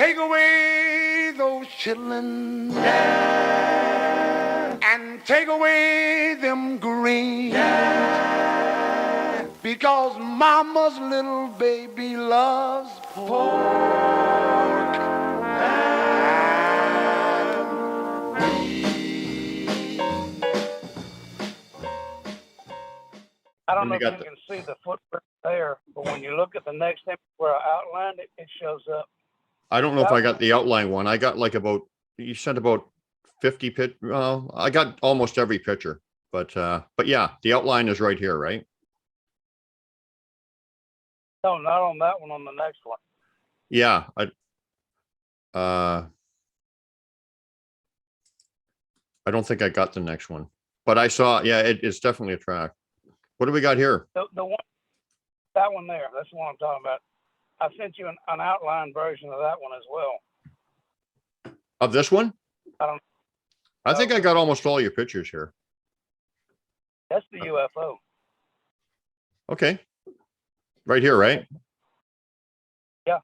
take away those chillin', and take away them greens, because mama's little baby loves pork. I don't know if you can see the footprint there, but when you look at the next image where I outlined it, it shows up. I don't know if I got the outline one. I got like about, you sent about 50 pitch. I got almost every picture, but yeah, the outline is right here, right? No, not on that one, on the next one. Yeah. I don't think I got the next one, but I saw, yeah, it's definitely a track. What do we got here? The one, that one there, that's the one I'm talking about. I sent you an outline version of that one as well. Of this one? I think Oh. I got almost all your pictures here. That's the UFO. Okay. Right here, right? Yeah.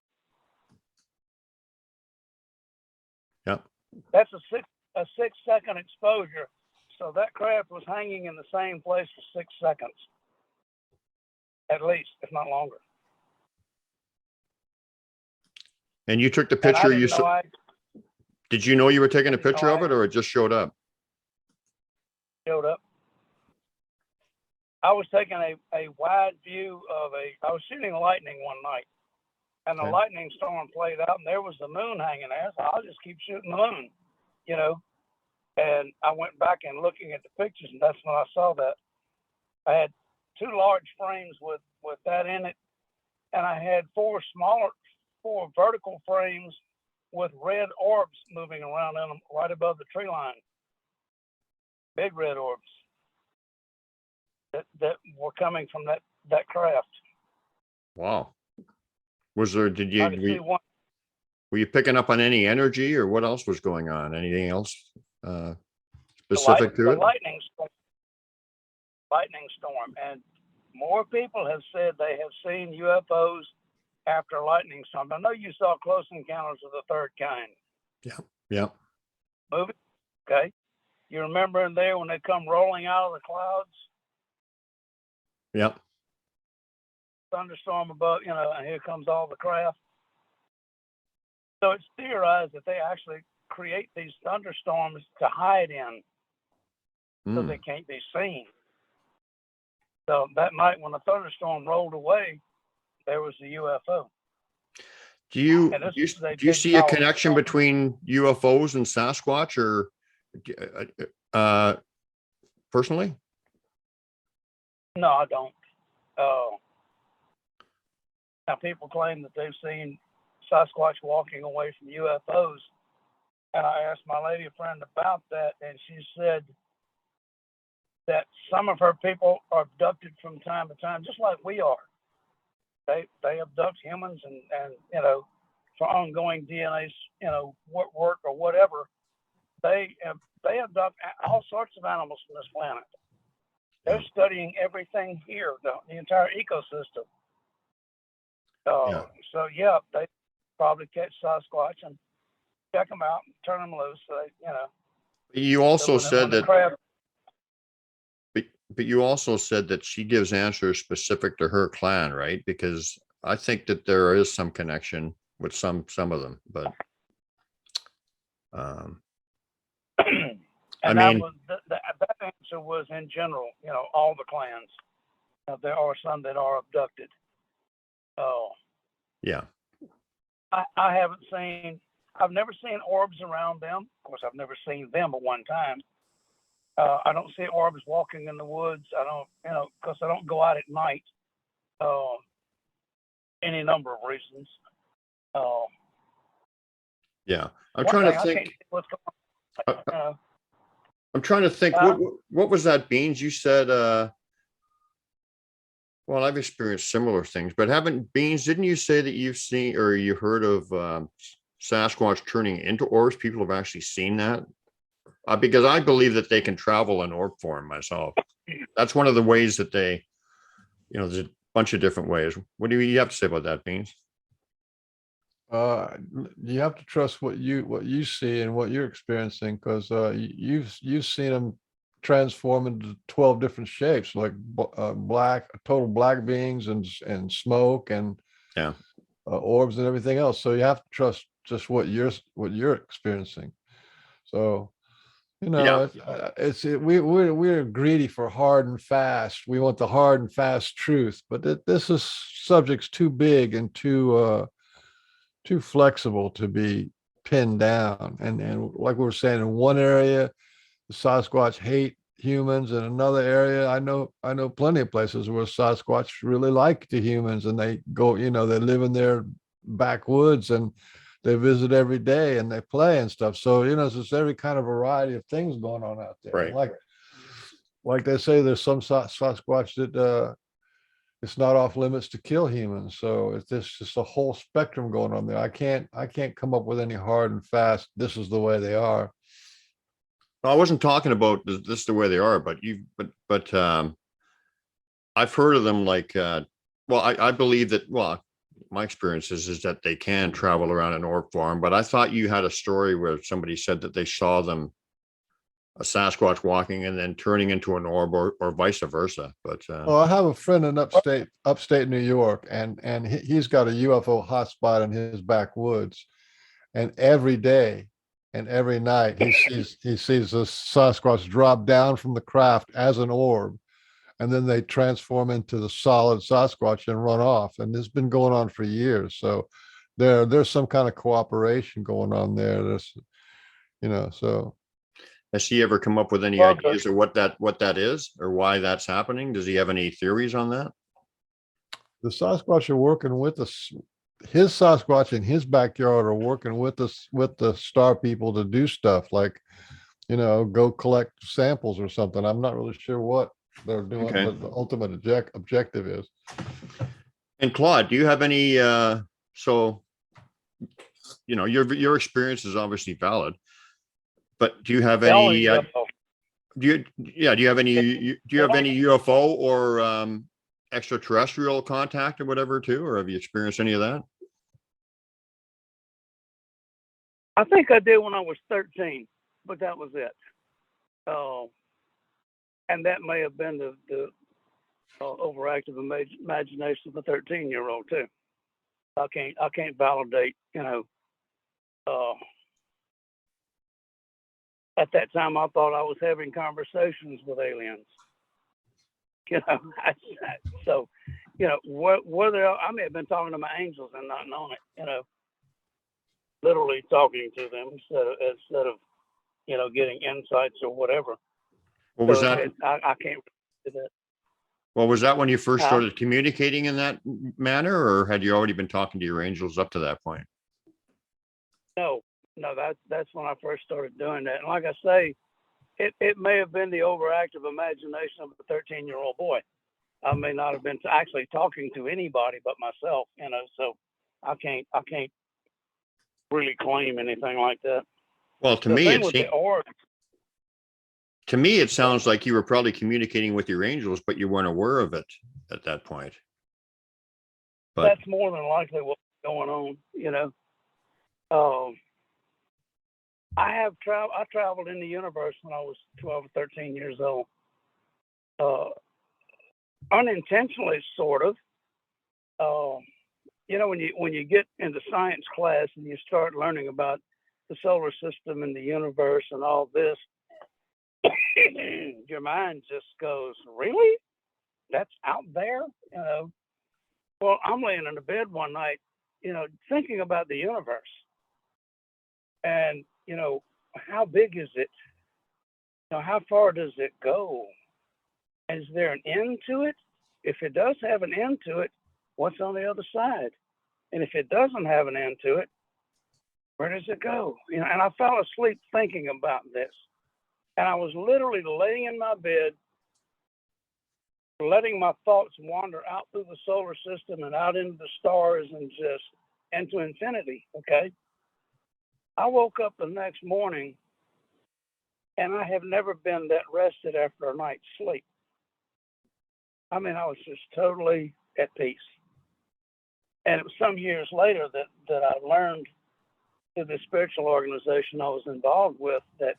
Yeah. That's a 6-second exposure. So that craft was hanging in the same place for 6 seconds. At least, if not longer. And you took the picture, you saw. Did you know you were taking a picture of it, or it just showed up? Showed up. I was taking a wide view of I was shooting lightning one night, and the lightning storm played out, and there was the moon hanging there. So I'll just keep shooting the moon, you know. And I went back and looking at the pictures, and that's when I saw that. I had 2 large frames with that in it, and I had 4 vertical frames with red orbs moving around in them right above the tree line. Big red orbs that were coming from that craft. Wow. Was there, were you picking up on any energy, or what else was going on? Anything else specific to it? Lightning storm. And more people have said they have seen UFOs after lightning storm. I know you saw Close Encounters of the Third Kind. Yeah. Movie? Okay. You remember in there when they come rolling out of the clouds? Yep. Thunderstorm above, and here comes all the craft. So it's theorized that they actually create these thunderstorms to hide in, so they can't be seen. So that night when the thunderstorm rolled away, there was the UFO. Do you see a connection between UFOs and Sasquatch, or personally? No, I don't. Now people claim that they've seen Sasquatch walking away from UFOs, and I asked my lady friend about that, and she said that some of her people are abducted from time to time, just like we are. They abduct humans and for ongoing DNA work or whatever. They abduct all sorts of animals from this planet. They're studying everything here, the entire ecosystem. So yeah, they probably catch Sasquatch and check them out and turn them loose. So You also said that. But you also said that she gives answers specific to her clan, right? Because I think that there is some connection with some of them, but and that answer was in general, all the clans. There are some that are abducted. Yeah. I've never seen orbs around them. Of course, I've never seen them at one time. I don't see orbs walking in the woods. I don't, because I don't go out at night. Any number of reasons. Yeah, I'm trying to think. I'm trying to think. What was that, Beans? You said, well, I've experienced similar things, but didn't you say that you've seen or you heard of Sasquatch turning into orbs? People have actually seen that. Because I believe that they can travel in orb form myself. That's one of the ways that they, there's a bunch of different ways. What do you have to say about that, Beans? Uh, you have to trust what you see and what you're experiencing, because you've seen them transform into 12 different shapes, like black, total black beings, and smoke, and Yeah. orbs and everything else. So you have to trust just what you're experiencing. So Yeah. we're greedy for hard and fast. We want the hard and fast truth, but this is subject's too big and too flexible to be pinned down. And like we were saying, in one area, the Sasquatch hate humans. In another area, I know plenty of places where Sasquatch really like the humans, and they go, they live in their backwoods, and they visit every day, and they play and stuff. So it's just every kind of variety of things going on out there. And Right. like they say, there's some Sasquatch that it's not off limits to kill humans. So it's just a whole spectrum going on there. I can't come up with any hard and fast, this is the way they are. I wasn't talking about this the way they are, but I've heard of them like, well, I believe that, well, my experience is that they can travel around an orb form, but I thought you had a story where somebody said that they saw them, a Sasquatch walking and then turning into an orb, or vice versa. But Well, I have a friend in upstate New York, and he's got a UFO hotspot in his backwoods, and every day and every night he sees a Sasquatch drop down from the craft as an orb, and then they transform into the solid Sasquatch and run off. And this has been going on for years. So there's some kind of cooperation going on there. So has he ever come up with any Well, ideas of what that is, or why that's happening? Does he have any theories on that? the Sasquatch are working with us. His Sasquatch in his backyard are working with us, with the star people, to do stuff like, go collect samples or something. I'm not really sure what they're doing, Okay. what the ultimate objective is. And Claude, do you have any? So, your experience is obviously valid, but do you have any? Do you have any? Do you have any UFO or extraterrestrial contact or whatever too, or have you experienced any of that? I think I did when I was 13, but that was it. And that may have been the overactive imagination of a 13-year-old too. I can't validate, at that time I thought I was having conversations with aliens. So, whether I may have been talking to my angels and not knowing it, literally talking to them instead of getting insights or whatever. Well, was So that? I can't do that. Well, was that when you first started communicating in that manner, or had you already been talking to your angels up to that point? No, that's when I first started doing that. And like I say, it may have been the overactive imagination of a 13-year-old boy. I may not have been actually talking to anybody but myself, so I can't really claim anything like that. Well, to me, it sounds like you were probably communicating with your angels, but you weren't aware of it at that point. But that's more than likely what's going on, I traveled in the universe when I was 12 or 13 years old. Unintentionally, sort of. When you get into science class and you start learning about the solar system and the universe and all this, your mind just goes, really? That's out there? Well, I'm laying in the bed one night, thinking about the universe. And, how big is it? How far does it go? Is there an end to it? If it does have an end to it, what's on the other side? And if it doesn't have an end to it, where does it go? And I fell asleep thinking about this. And I was literally laying in my bed, letting my thoughts wander out through the solar system and out into the stars and just into infinity, okay? I woke up the next morning, and I have never been that rested after a night's sleep. I mean, I was just totally at peace. And it was some years later that I learned through the spiritual organization I was involved with that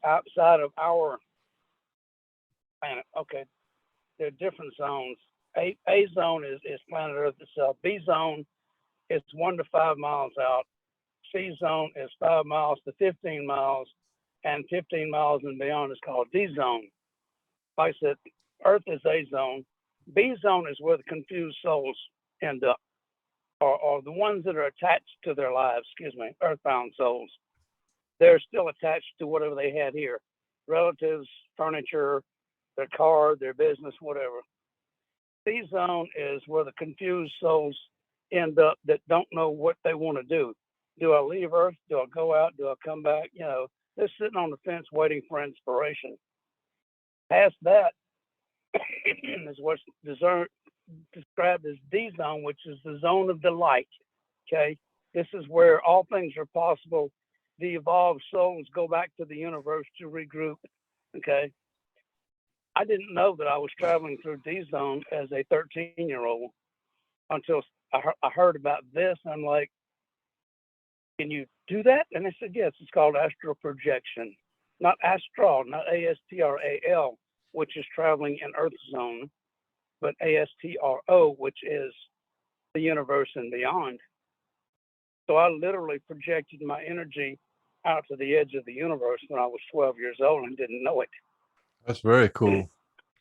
outside of our planet, okay, there are different zones. A zone is planet Earth itself. B zone is 1 to 5 miles out. C zone is 5 miles to 15 miles, and 15 miles and beyond is called D zone. Like I said, Earth is A zone. B zone is where the confused souls end up, or the ones that are attached to their lives, earthbound souls. They're still attached to whatever they had here, relatives, furniture, their car, their business, whatever. C zone is where the confused souls end up that don't know what they want to do. Do I leave Earth? Do I go out? Do I come back? They're sitting on the fence waiting for inspiration. Past that is what's described as D zone, which is the zone of delight. Okay, this is where all things are possible. The evolved souls go back to the universe to regroup. Okay, I didn't know that I was traveling through D zone as a 13-year-old until I heard about this. And I'm like, can you do that? And they said, yes, it's called astral projection. Not astral, not ASTRAL, which is traveling in Earth zone, but ASTRO, which is the universe and beyond. So I literally projected my energy out to the edge of the universe when I was 12 years old and didn't know it. That's very cool.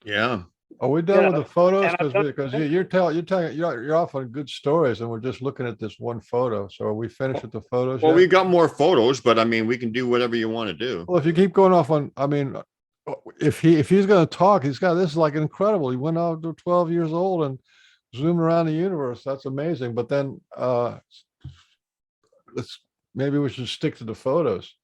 Yeah. Are we done with the photos? Because And you're off on good stories, and we're just looking at this one photo. So are we finished with the photos? Well, yet? we've got more photos, but I mean, we can do whatever you want to do. Well, if you keep going off on, I mean, if he's going to talk, this is like incredible. He went out to 12 years old and zoomed around the universe. That's amazing. But then maybe we should stick to the photos.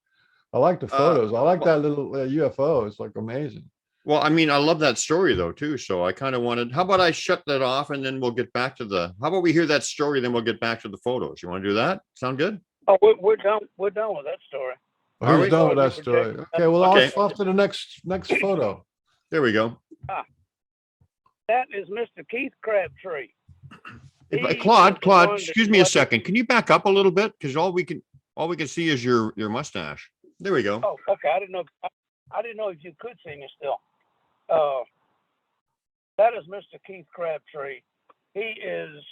I like the photos. I like that little UFO. It's like amazing. Well, I mean, I love that story though, too. So I kind of wanted, how about I shut that off and then we'll get back to how about we hear that story, then we'll get back to the photos. You want to do that? Sound good? Oh, we're done. We're done with that story. Are Who's we? done with that story? Okay, well, Okay. I'll off to the next photo. There we go. That is Mr. Keith Crabtree. Claude, excuse me a second. Can you back up a little bit? Because all we can see is your mustache. There we go. Oh, okay. I didn't know if you could see me still. That is Mr. Keith Crabtree. He is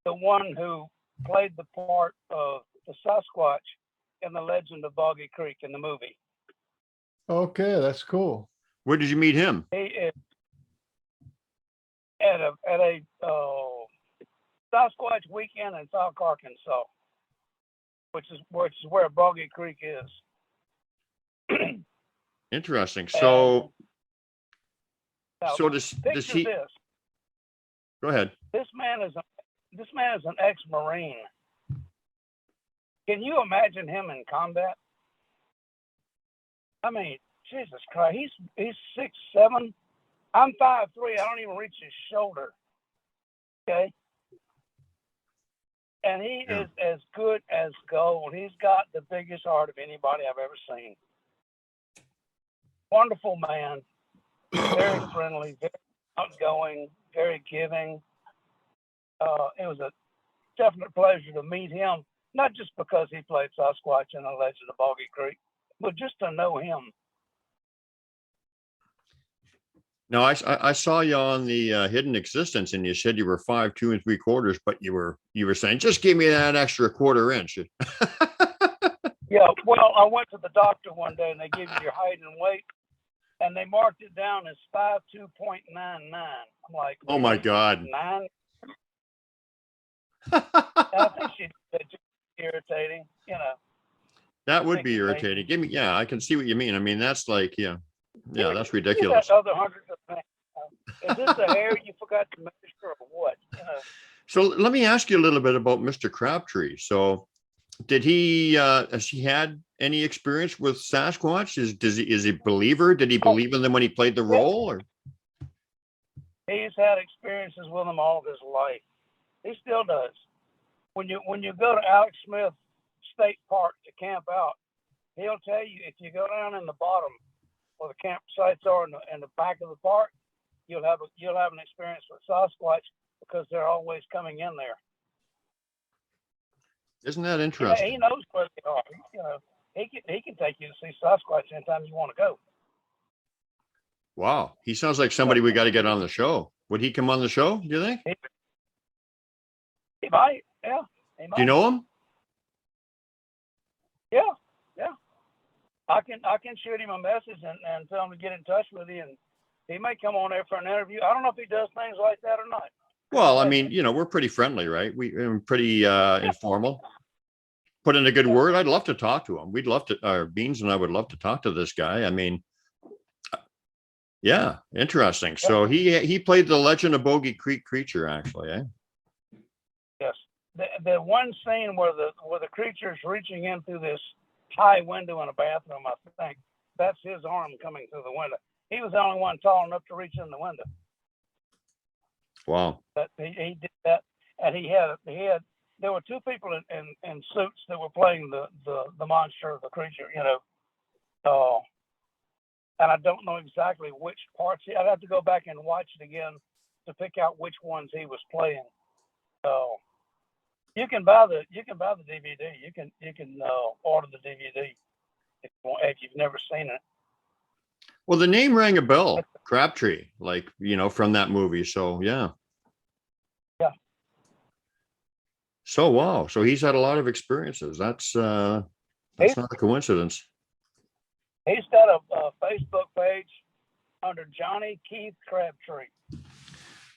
the one who played the part of the Sasquatch in the Legend of Boggy Creek in the movie. Okay, that's cool. Where did you meet him? He is at a Sasquatch weekend in South Arkansas, which is where Boggy Creek is. Interesting. So does he? This. Go ahead. This man is an ex-Marine. Can you imagine him in combat? I mean, Jesus Christ, he's 6'7". I'm 5'3". I don't even reach his shoulder. Okay. And he is as good as gold. He's got the biggest heart of anybody I've ever seen. Wonderful man, very friendly, very outgoing, very giving. It was a definite pleasure to meet him, not just because he played Sasquatch in The Legend of Boggy Creek, but just to know him. No, I saw you on the Hidden Existence, and you said you were 5'2"3/4", but you were saying just give me that extra quarter inch. Yeah, well, I went to the doctor one day, and they give you your height and weight, and they marked it down as 5'2.99". I'm like, oh my God. 9? I think she's just irritating, That would be irritating. Give me, I can see what you mean. I mean, that's like, that's ridiculous. Other hundreds of things. Is this a hair you forgot to measure or what? So let me ask you a little bit about Mr. Crabtree. So did has he had any experience with Sasquatch? Is he a believer? Did he believe in them when he played the role? Or? He's had experiences with them all his life. He still does. When you go to Alex Smith State Park to camp out, he'll tell you if you go down in the bottom where the campsites are in the back of the park, you'll have an experience with Sasquatch because they're always coming in there. Isn't that He interesting? knows where they are. You know, he can take you to see Sasquatch anytime you want to go. Wow. He sounds like somebody we got to get on the show. Would he come on the show, do you think? He might, yeah. He might. Do you know him? Yeah, yeah. I can shoot him a message and tell him to get in touch with you, and he may come on there for an interview. I don't know if he does things like that or not. Well, I mean, we're pretty friendly, right? We're pretty informal. Put in a good word. I'd love to talk to him. We'd love to, Beans and I would love to talk to this guy. I mean, yeah, interesting. So he played the Legend of Bogey Creek Creature, actually, eh? Yes. The one scene where the creature's reaching in through this high window in a bathroom, I think that's his arm coming through the window. He was the only one tall enough to reach in the window. Wow. But he did that, and he had there were two people in suits that were playing the monster, the creature, and I don't know exactly which parts. I'd have to go back and watch it again to pick out which ones he was playing. So you can buy the DVD. You can order the DVD if you've never seen it. Well, the name rang a bell, Crabtree, like, from that movie. So, yeah. Yeah. So, wow. So he's had a lot of experiences. That's not a coincidence. He's got a Facebook page under Johnny Keith Crabtree.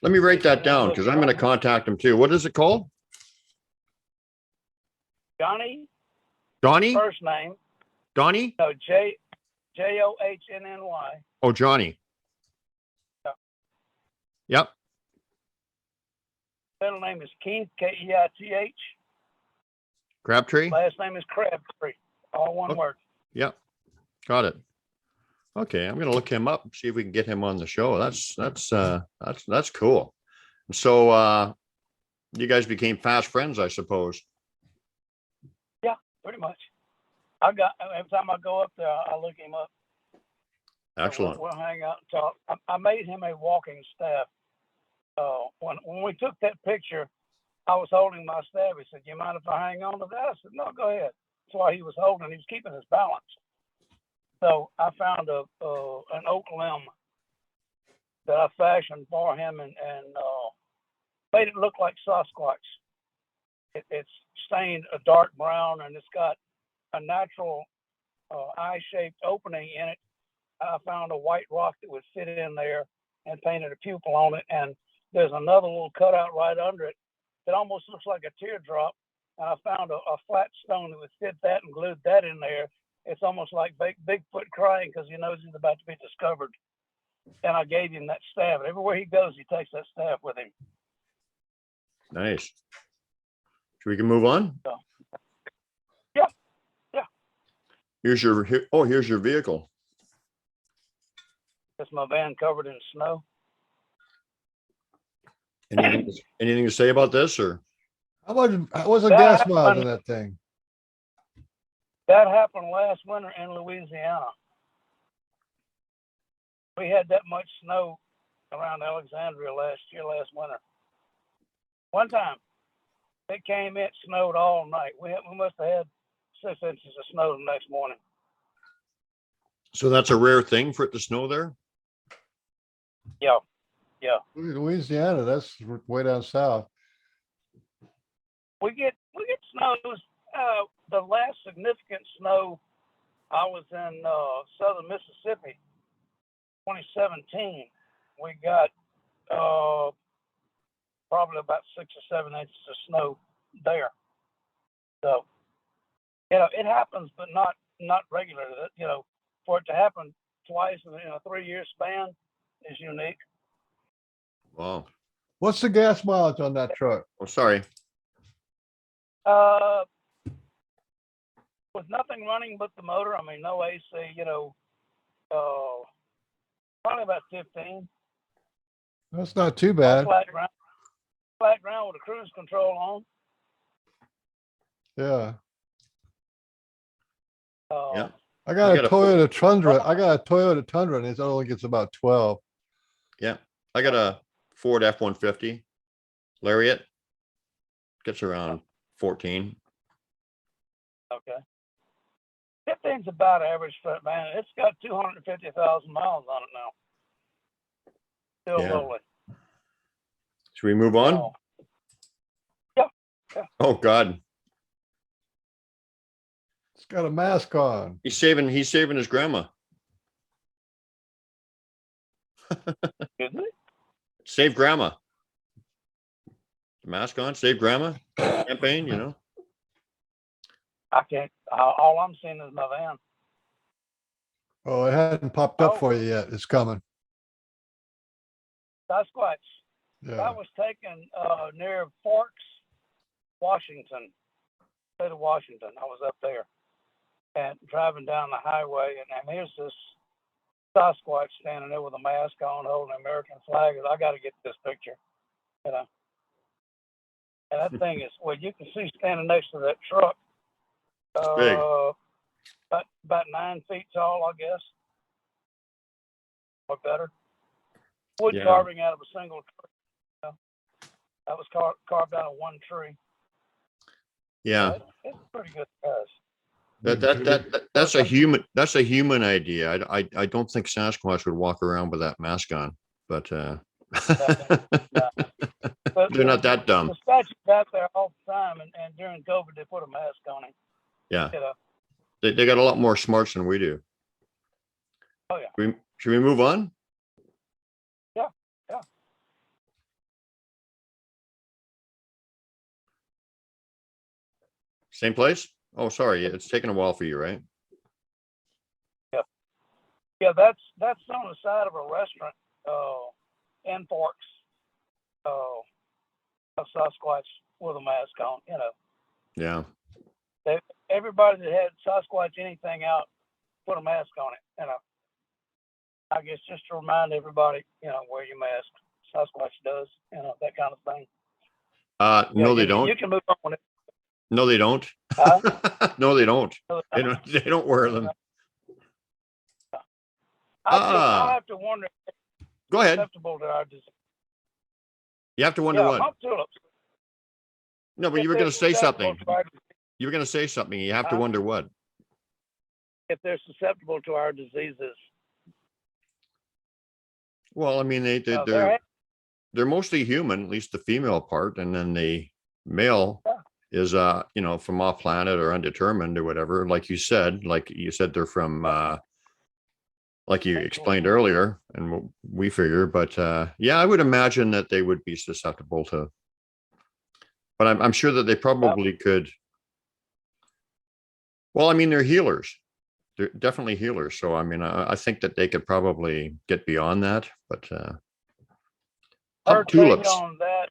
Let me write that down because I'm going to contact him too. What is it called? Johnny. Donnie? First name. Donnie? No, Johnny. Oh, Johnny. Yeah. Yep. Middle name is Keith, Keith. Crabtree? Last name is Crabtree. All one word. Yep. Got it. Okay, I'm gonna look him up, see if we can get him on the show. That's cool. So you guys became fast friends, I suppose. Yeah, pretty much. Every time I go up there, I look him up. Excellent. We'll hang out and talk. I made him a walking staff. When we took that picture, I was holding my staff. He said, "You mind if I hang on to that?" I said, "No, go ahead." That's why he was holding. He was keeping his balance. So I found an oak limb that I fashioned for him and made it look like Sasquatch. It's stained a dark brown, and it's got a natural eye-shaped opening in it. I found a white rock that would fit in there and painted a pupil on it. And there's another little cutout right under it that almost looks like a teardrop. And I found a flat stone that would fit that and glued that in there. It's almost like Bigfoot crying because he knows he's about to be discovered. And I gave him that staff. Everywhere he goes, he takes that staff with him. Nice. So we can move on? So, yeah. Here's your vehicle. It's my van covered in snow. Anything to say about this, or? How was the gas miles in that thing? That happened last winter in Louisiana. We had that much snow around Alexandria last winter. One time, it came, it snowed all night. We must have had 6 inches of snow the next morning. So that's a rare thing for it to snow there? Yeah. Louisiana, that's way down south. We get snows. The last significant snow, I was in southern Mississippi, 2017. We got probably about 6 or 7 inches of snow there. So, it happens, but not regularly. For it to happen twice in a 3-year span is unique. Wow. What's the gas mileage on that truck? Oh, sorry. With nothing running but the motor, I mean, no AC, probably about 15. That's not too bad. Flat ground with a cruise control on. Yeah. Yeah. I got a Toyota Tundra. And it only gets about 12. Yeah. I got a Ford F-150 Lariat. Gets around 14. Okay. 15's about average foot, man. It's got 250,000 miles on it now. Still Yeah. lowly. Should we move on? So, yeah. Oh God, It's got a mask on. he's saving his grandma. Isn't it? Save grandma. Mask on, save grandma campaign, you know. I can't. All I'm seeing is my van. Oh, it hadn't popped up Oh. for you yet. It's coming. SASQUATCH. Yeah. That was taken near Forks, Washington, state of Washington. I was up there and driving down the highway, and here's this SASQUATCH standing there with a mask on, holding an American flag. I got to get this picture, you know. And that thing is, well, you can see standing next to that truck. Big. About 9 feet tall, I guess, or better. Wood Yeah. carving out of a single tree. You know? That was carved out of one tree. Yeah. It's pretty good size. That's a human idea. I don't think Sasquatch would walk around with that mask on, but But they're not that dumb. The statue's out there all the time, and during COVID they put a mask on him. Yeah. You know. They got a lot more smarts than we do. Oh yeah. Should we move on? Yeah. Same place? Oh, sorry. It's taking a while for you, right? Yeah, that's on the side of a restaurant in Forks. A Sasquatch with a mask on, you know. Yeah. Everybody that had Sasquatch anything out put a mask on it, you know. I guess just to remind everybody, you know, wear your mask. Sasquatch does, you know, that kind of thing. No, they don't. You can move on. No, they don't. Huh? No, they don't. They don't wear them. I have to wonder if Go ahead. it's acceptable to our disease. You have to wonder what? Hump tulips. No, but you were going to say something. Susceptible to our- You were going to say something. You have to wonder what? If they're susceptible to our diseases. Well, I mean, they're mostly human, at least the female part, and then the male is you know, from off planet or undetermined or whatever. Like you said, they're from like you explained earlier, and we figure. But yeah, I would imagine that they would be susceptible to. But I'm sure that they probably could. Well, I mean, they're healers. They're definitely healers. So, I mean, I think that they could probably get beyond that. But her tulips. take on that,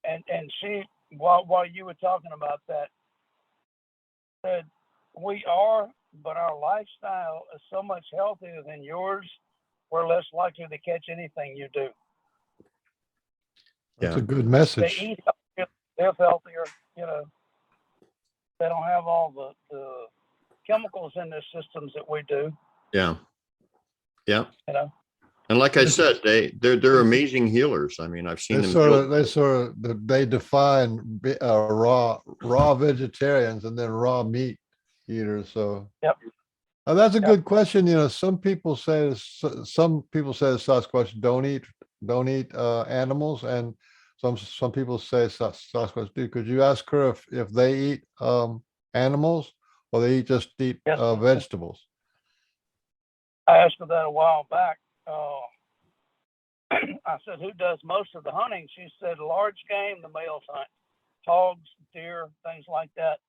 and she, while you were talking about that, said we are, but our lifestyle is so much healthier than yours. We're less likely to catch anything you do. That's a good They message. eat healthier, live healthier. You know, they don't have all the chemicals in their systems that we do. Yeah. You know. And like I said, they're amazing healers. I mean, I've seen them. They define raw vegetarians and then raw meat eaters. So Yep. That's a good question. You know, some people say Sasquatch don't eat animals, and some people say Sasquatch do. Could you ask her if they eat animals or they just eat Yes. Vegetables? I asked her that a while back. I said, who does most of the hunting? She said, large game, the males hunt. Hogs, deer, things like that.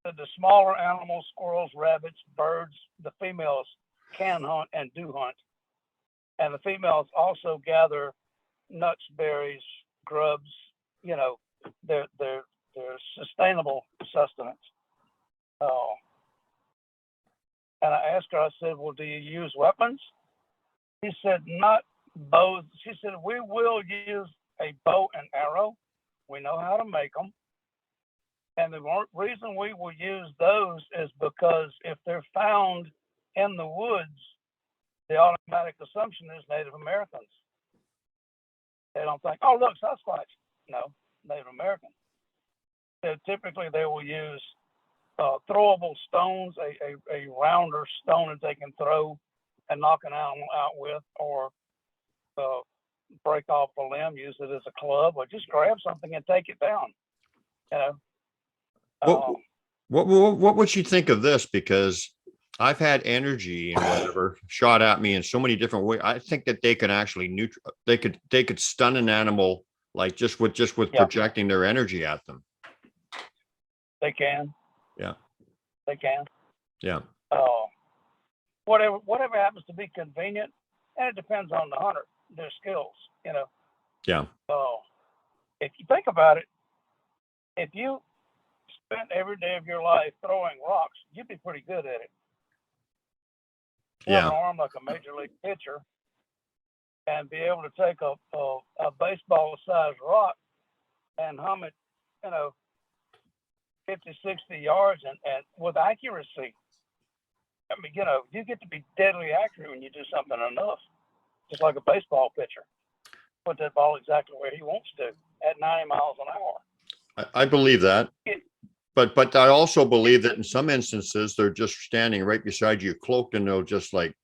Said the smaller animals, squirrels, rabbits, birds, the females can hunt and do hunt. And the females also gather nuts, berries, grubs, you know, their sustainable sustenance. And I asked her, I said, well, do you use weapons? She said, not bows. She said, we will use a bow and arrow. We know how to make them. And the reason we will use those is because if they're found in the woods, the automatic assumption is Native Americans. They don't think, oh, look, Sasquatch. No, Native American. So typically, they will use throwable stones, a rounder stone that they can throw and knock an animal out with, or break off a limb, use it as a club, or just grab something and take it down. You know. What would you think of this? Because I've had energy and whatever shot at me in so many different ways. I think that they could actually they could stun an animal like just with projecting their energy at them. They can. Yeah. They can. Yeah. Whatever happens to be convenient, and it depends on the hunter, their skills, you know. Yeah. If you think about it, if you spent every day of your life throwing rocks, you'd be pretty good at it. You have an arm like a major league pitcher, and be able to take a baseball-sized rock and hum it, you know, 50, 60 yards and with accuracy. I mean, you know, you get to be deadly accurate when you do something enough, just like a baseball pitcher. Put that ball exactly where he wants to at 90 miles an hour. I believe that. But I also believe that in some instances, they're just standing right beside you, cloaked, and they'll just like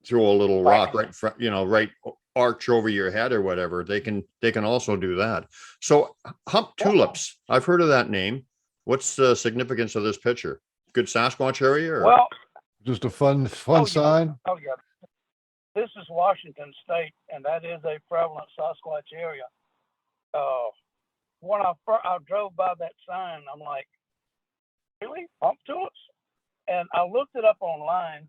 throw a little rock right in front, you know, right arch over your head or whatever. They can also do that. So hump tulips, I've heard of that name. What's the significance of this picture? Good Sasquatch area? Or? Well, just a fun sign. Oh yeah. This is Washington State, and that is a prevalent Sasquatch area. When I drove by that sign, I'm like, really? Hump tulips? And I looked it up online,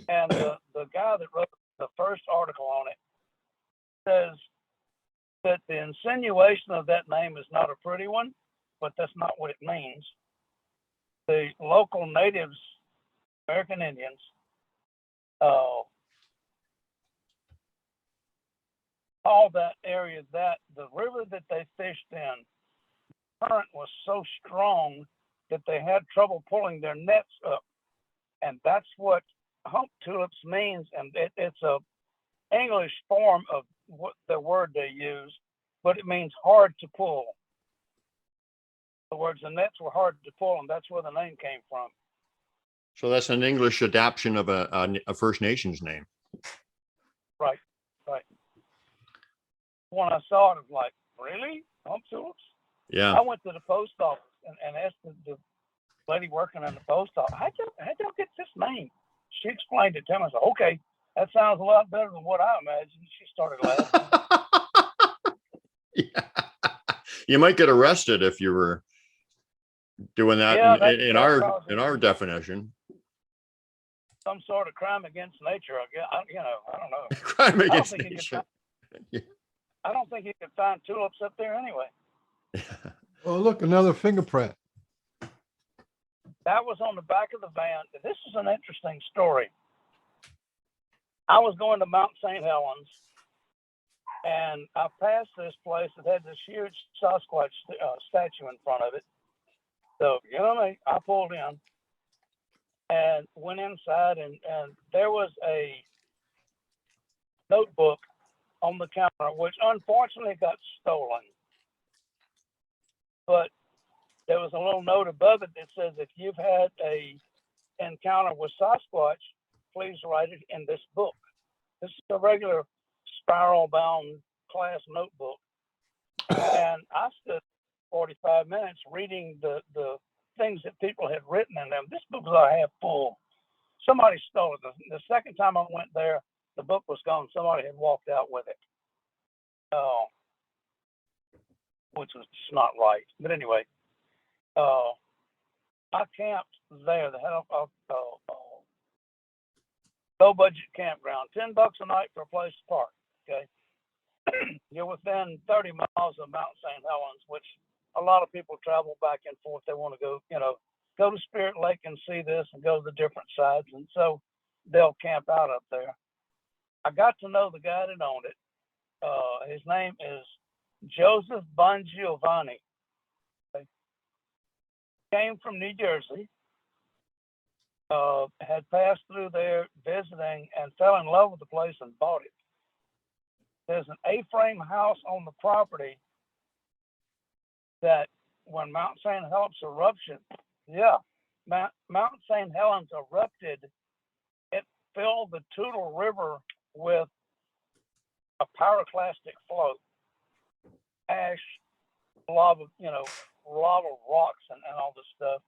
and the guy that wrote the first article on it says that the insinuation of that name is not a pretty one, but that's not what it means. The local natives, American Indians, all that area, that the river that they fished in, current was so strong that they had trouble pulling their nets up, and that's what hump tulips means. And it's a English form of what the word they use, but it means hard to pull. In other words, the nets were hard to pull, and that's where the name came from. So that's an English adaptation of a First Nations name. Right. When I saw it, I was like, really? Hump tulips? Yeah. I went to the post office and asked the lady working in the post office, how'd y'all get this name? She explained it to me. I said, okay, that sounds a lot better than what I imagined. She started laughing. Yeah. You might get arrested if you were doing that in our definition. Some sort of crime against nature, I guess. I don't know. Crime against nature. I don't think you could find tulips up there anyway. Oh, look, another fingerprint. That was on the back of the van. This is an interesting story. I was going to Mount St. Helens, and I passed this place that had this huge Sasquatch statue in front of it. So, you know what I mean? I pulled in and went inside, and there was a notebook on the counter, which unfortunately got stolen. But there was a little note above it that says, if you've had a encounter with Sasquatch, please write it in this book. This is a regular spiral-bound class notebook. And I stood 45 minutes reading the things that people had written in them. This book was half full. Somebody stole it. The second time I went there, the book was gone. Somebody had walked out with it, which was just not right. But anyway, I camped there. They had a low-budget campground, $10 a night for a place to park. Okay, you're within 30 miles of Mount St. Helens, which a lot of people travel back and forth. They want to go, go to Spirit Lake and see this, and go to the different sides, and so they'll camp out up there. I got to know the guy that owned it. His name is Joseph Bongiovanni. Okay. Came from New Jersey. had passed through there visiting and fell in love with the place and bought it. There's an A-frame house on the property that when Mount St. Helens eruption, Mount St. Helens erupted, it filled the Toutle River with a pyroclastic flow, ash, lava, lava rocks and all this stuff.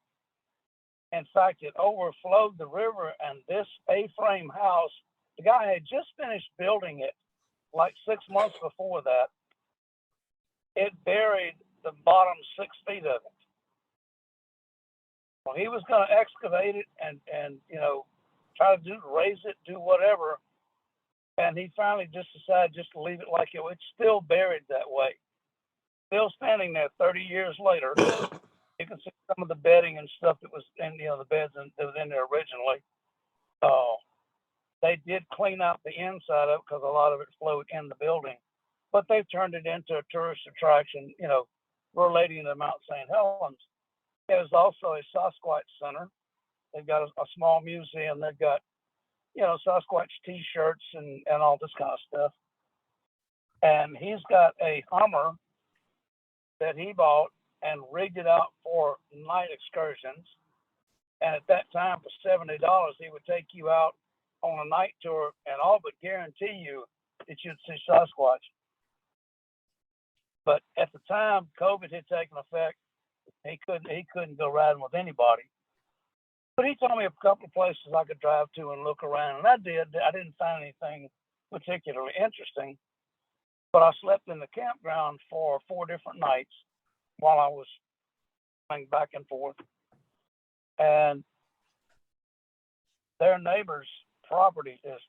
In fact, it overflowed the river, and this A-frame house, the guy had just finished building it like 6 months before that. It buried the bottom 6 feet of it. Well, he was going to excavate it and try to raise it, do whatever. And he finally just decided just to leave it like it was. It's still buried that way. Still standing there 30 years later. You can see some of the bedding and stuff that was in, the beds that was in there originally. They did clean out the inside of it because a lot of it flowed in the building, but they've turned it into a tourist attraction, relating to Mount St. Helens. There's also a Sasquatch Center. They've got a small museum. They've got, Sasquatch T-shirts and all this kind of stuff. And he's got a Hummer that he bought and rigged it out for night excursions. And at that time, for $70, he would take you out on a night tour and all but guarantee you that you'd see Sasquatch. But at the time, COVID had taken effect. He couldn't go riding with anybody. But he told me a couple of places I could drive to and look around, and I did. I didn't find anything particularly interesting, but I slept in the campground for 4 different nights while I was going back and forth. And their neighbor's property is,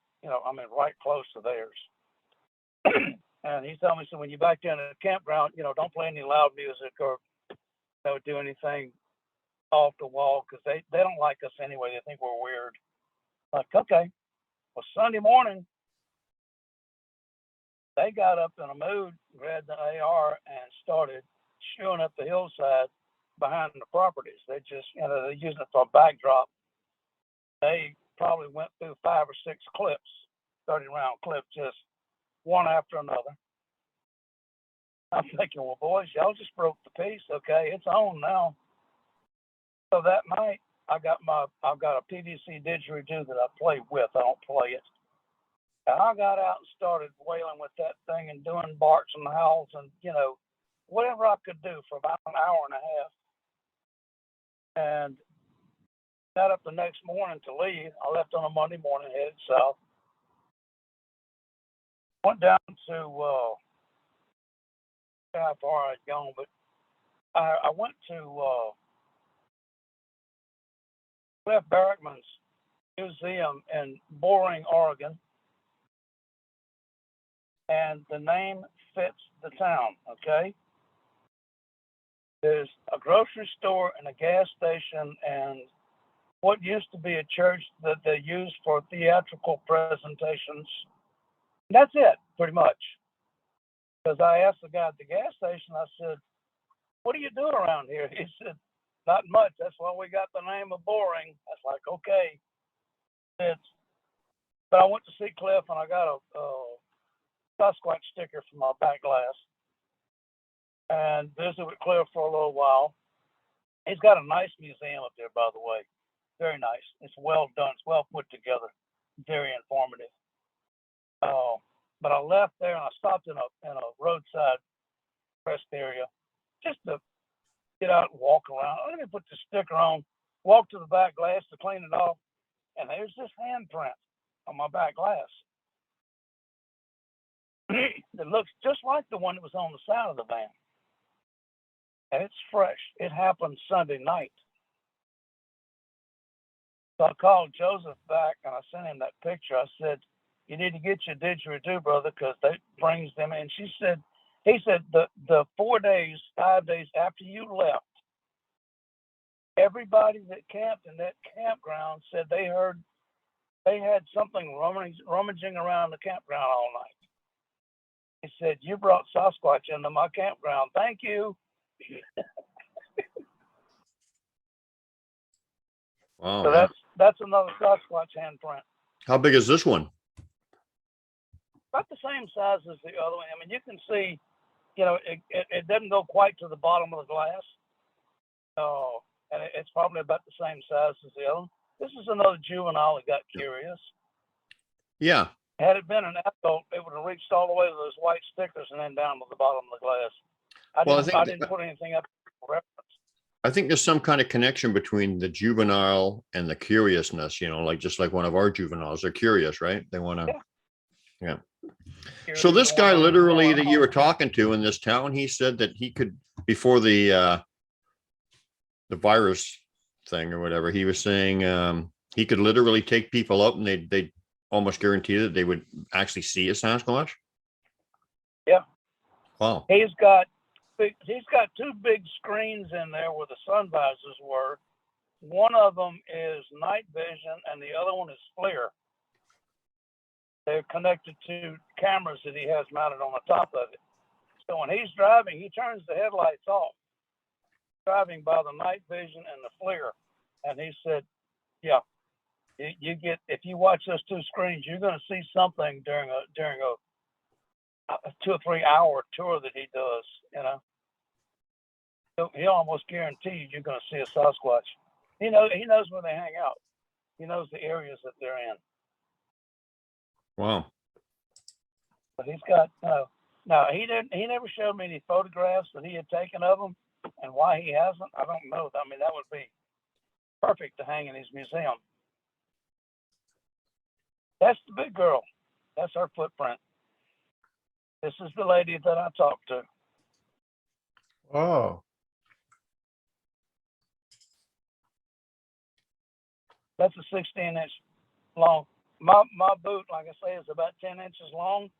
right close to theirs. And he told me, so when you're back there in the campground, don't play any loud music or do anything off the wall, because they don't like us anyway. They think we're weird. Like, okay. Well, Sunday morning, they got up in a mood, grabbed the AR, and started shooing up the hillside behind the properties. They just, they're using it for a backdrop. They probably went through 5 or 6 clips, 30-round clips, just one after another. I'm thinking, well, boys, y'all just broke the peace. Okay, it's on now. So that night, I've got a PVC didgeridoo that I play with. I don't play it. And I got out and started wailing with that thing and doing barks and howls and, whatever I could do for about an hour and a half. And got up the next morning to leave. I left on a Monday morning, headed south. Went down to how far I'd gone, but I went to Cliff Barrickman's museum in Boring, Oregon, and the name fits the town. Okay, there's a grocery store and a gas station and what used to be a church that they used for theatrical presentations. That's it, pretty much. Because I asked the guy at the gas station, I said, what do you do around here? He said, not much. That's why we got the name of Boring. I was like, okay. But I went to see Cliff, and I got a Sasquatch sticker for my back glass and visited with Cliff for a little while. He's got a nice museum up there, by the way. Very nice. It's well done. It's well put together. Very informative. But I left there and I stopped in a roadside rest area just to get out and walk around. Let me put the sticker on, walk to the back glass to clean it off, and there's this handprint on my back glass. It looks just like the one that was on the side of the van. And it's fresh. It happened Sunday night. So I called Joseph back and I sent him that picture. I said, you need to get your didgeridoo, brother, because that brings them in. He said the 5 days after you left, everybody that camped in that campground said they had something rummaging around the campground all night. He said, you brought Sasquatch into my campground. Thank you. Wow. So That's another Sasquatch handprint. How big is this one? About the same size as the other one. I mean, you can see, it doesn't go quite to the bottom of the glass. And it's probably about the same size as the other one. This is another juvenile that got curious. Yeah. Had it been an adult, it would have reached all the way to those white stickers and then down to the bottom of the glass. I didn't put anything up for reference. I think there's some kind of connection between the juvenile and the curiousness, just like one of our juveniles. They're curious, right? They want to, yeah. So this guy literally that you were talking to in this town, he said that he could, before the virus thing or whatever, he was saying he could literally take people up and they almost guarantee that they would actually see a Sasquatch. Yeah. Wow. He's got two big screens in there where the sun visors were. One of them is night vision and the other one is FLIR. They're connected to cameras that he has mounted on the top of it. So when he's driving, he turns the headlights off, driving by the night vision and the FLIR. And he said, yeah, if you watch those two screens, you're going to see something during a 2 or 3 hour tour that he does, He'll almost guarantee you're going to see a Sasquatch. He knows where they hang out. He knows the areas that they're in. Wow. But he's got no. He never showed me any photographs that he had taken of them, and why he hasn't, I don't know. I mean, that would be perfect to hang in his museum. That's the big girl. That's her footprint. This is the lady that I talked to. Oh, That's a 16-inch long. My boot, like I say, is about 10 inches long,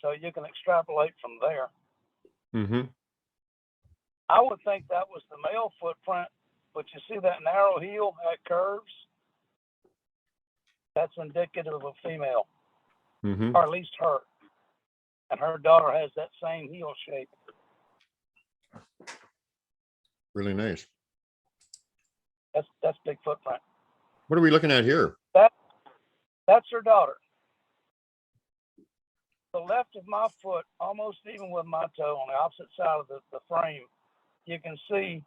so you can extrapolate from there. Mm-hmm. I would think that was the male footprint, but you see that narrow heel, how it curves? That's indicative of a female, Mm-hmm. or at least her. And her daughter has that same heel shape. Really nice. That's big footprint. What are we looking at here? That's her daughter. The left of my foot, almost even with my toe on the opposite side of the frame, you can see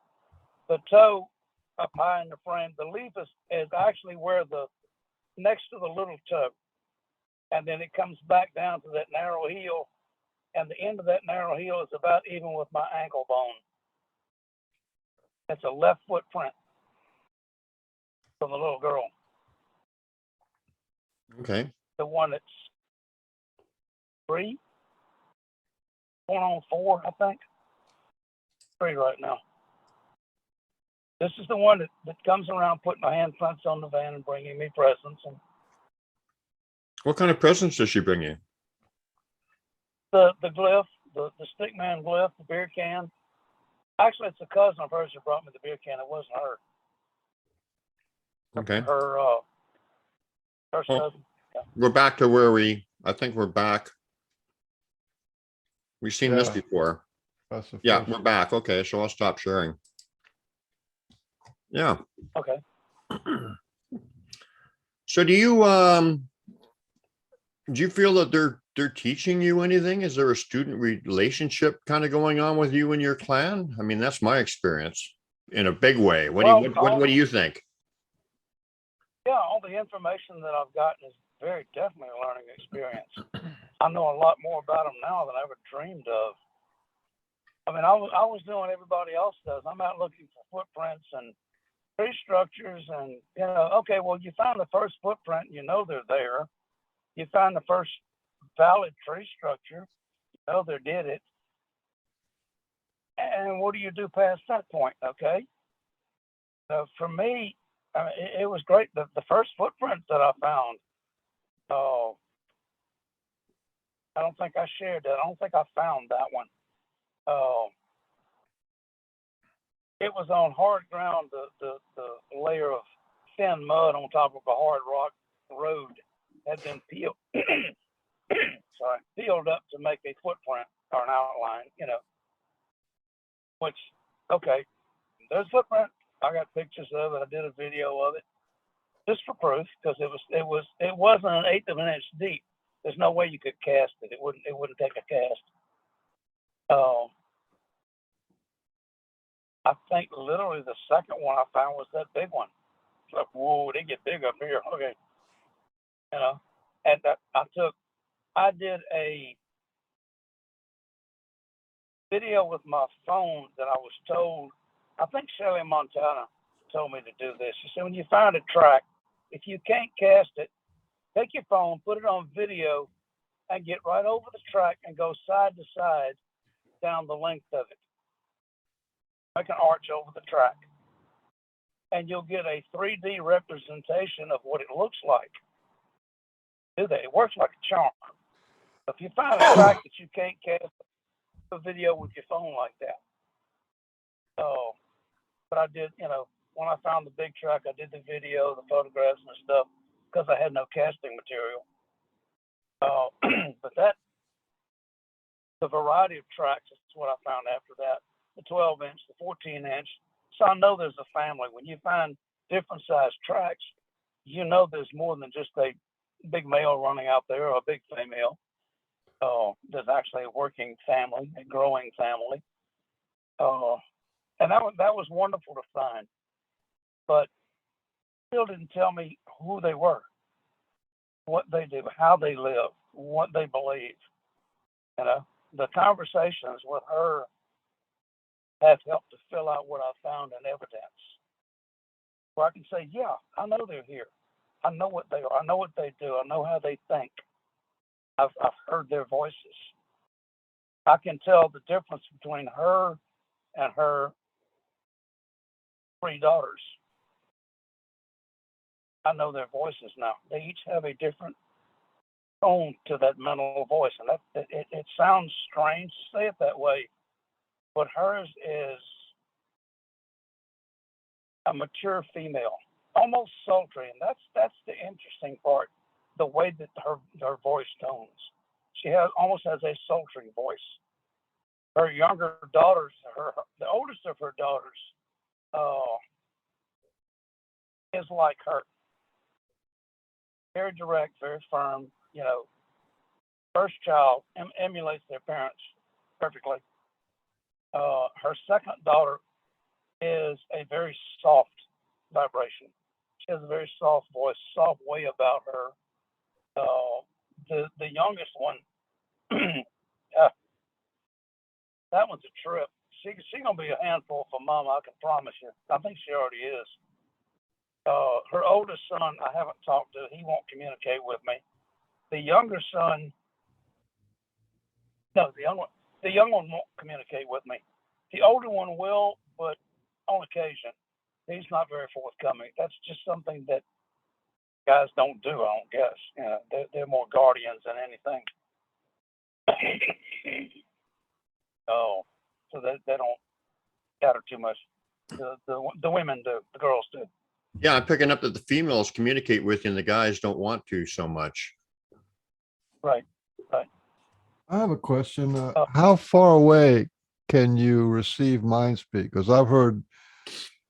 the toe up high in the frame. The leaf is actually where next to the little toe. And then it comes back down to that narrow heel. And the end of that narrow heel is about even with my ankle bone. That's a left footprint from the little girl. Okay. The one that's 3, going on 4, I think. 3 right now. This is the one that comes around putting my handprints on the van and bringing me presents. And What kind of presents does she bring you? the glyph, the stickman glyph, the beer can. Actually, it's a cousin of hers who brought me the beer can. It wasn't her. Okay. Her cousin. Yeah. We're back to I think we're back. We've seen this Yeah. before. that's the Yeah, first we're back. Okay, so I'll stop sharing. Yeah. Okay. So do you feel that they're teaching you anything? Is there a student relationship kind of going on with you and your clan? I mean, that's my experience in a big way. What do you think? Yeah, all the information that I've gotten is very definitely a learning experience. I know a lot more about them now than I ever dreamed of. I mean, I was doing what everybody else does. I'm out looking for footprints and tree structures and, okay, well, you find the first footprint, they're there. You find the first valid tree structure, they did it. And what do you do past that point, okay? So for me, I mean, it was great. The first footprint that I found, I don't think I shared that. I don't think I found that one. It was on hard ground, the layer of thin mud on top of a hard rock road had been peeled, peeled up to make a footprint or an outline, which, okay, there's footprint. I got pictures of it. I did a video of it. just for proof, because it wasn't an eighth of an inch deep. There's no way you could cast it. It wouldn't take a cast. I think literally the second one I found was that big one. It's like, whoa, they get big up here. Okay, you know. And I did a video with my phone that I was told. I think Shelley Montana told me to do this. She said, when you find a track, if you can't cast it, take your phone, put it on video, and get right over the track and go side to side down the length of it. Make an arch over the track. And you'll get a 3D representation of what it looks like. Do that. It works like a charm. If you find a track that you can't cast a video with your phone like that. So, but I did, when I found the big track, I did the video, the photographs and stuff, because I had no casting material. But the variety of tracks is what I found after that. The 12-inch, the 14-inch. So I know there's a family. When you find different sized tracks, you know there's more than just a big male running out there or a big female. There's actually a working family, a growing family. And that was wonderful to find. But still didn't tell me who they were, what they do, how they live, what they believe. The conversations with her have helped to fill out what I found in evidence. Where I can say, yeah, I know they're here. I know what they are. I know what they do. I know how they think. I've heard their voices. I can tell the difference between her and her 3 daughters. I know their voices now. They each have a different tone to that mental voice, and it sounds strange to say it that way, but hers is a mature female, almost sultry, and that's the interesting part. The way that her voice tones, she almost has a sultry voice. Her younger daughters, the oldest of her daughters, is like her. Very direct, very firm. First child emulates their parents perfectly. Her second daughter is a very soft vibration. She has a very soft voice, soft way about her. The youngest one, that one's a trip. She's gonna be a handful for Mama, I can promise you. I think she already is. Her oldest son, I haven't talked to. He won't communicate with me. The younger son, no, the young one won't communicate with me. The older one will, but on occasion. He's not very forthcoming. That's just something that guys don't do, I don't guess. They're more guardians than anything. So they don't scatter too much. The women do, the girls do. Yeah, I'm picking up that the females communicate with you and the guys don't want to so much. Right. I have a question. How far away can you receive mind speak? Because I've heard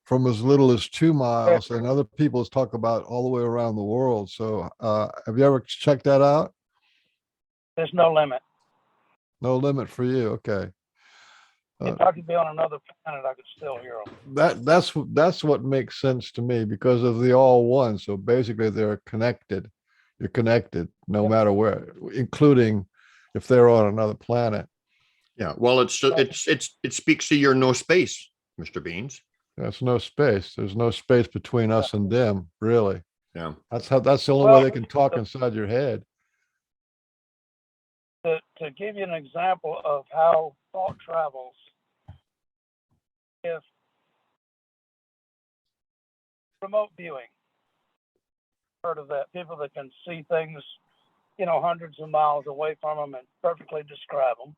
from as little as 2 miles, and other people talk about all the way around the world. So have you ever checked that out? There's no limit. No limit for you. Okay. If I could be on another planet, I could still hear them. That's what makes sense to me because of the all one. So basically they're connected. You're connected no matter where, including if they're on another planet. Yeah. Well, it speaks to your no space, Mr. Beans. There's no space. There's no space between us and them, really. Yeah. That's the only way they can talk inside your head. To give you an example of how thought travels, if remote viewing, heard of that? People that can see things, hundreds of miles away from them and perfectly describe them.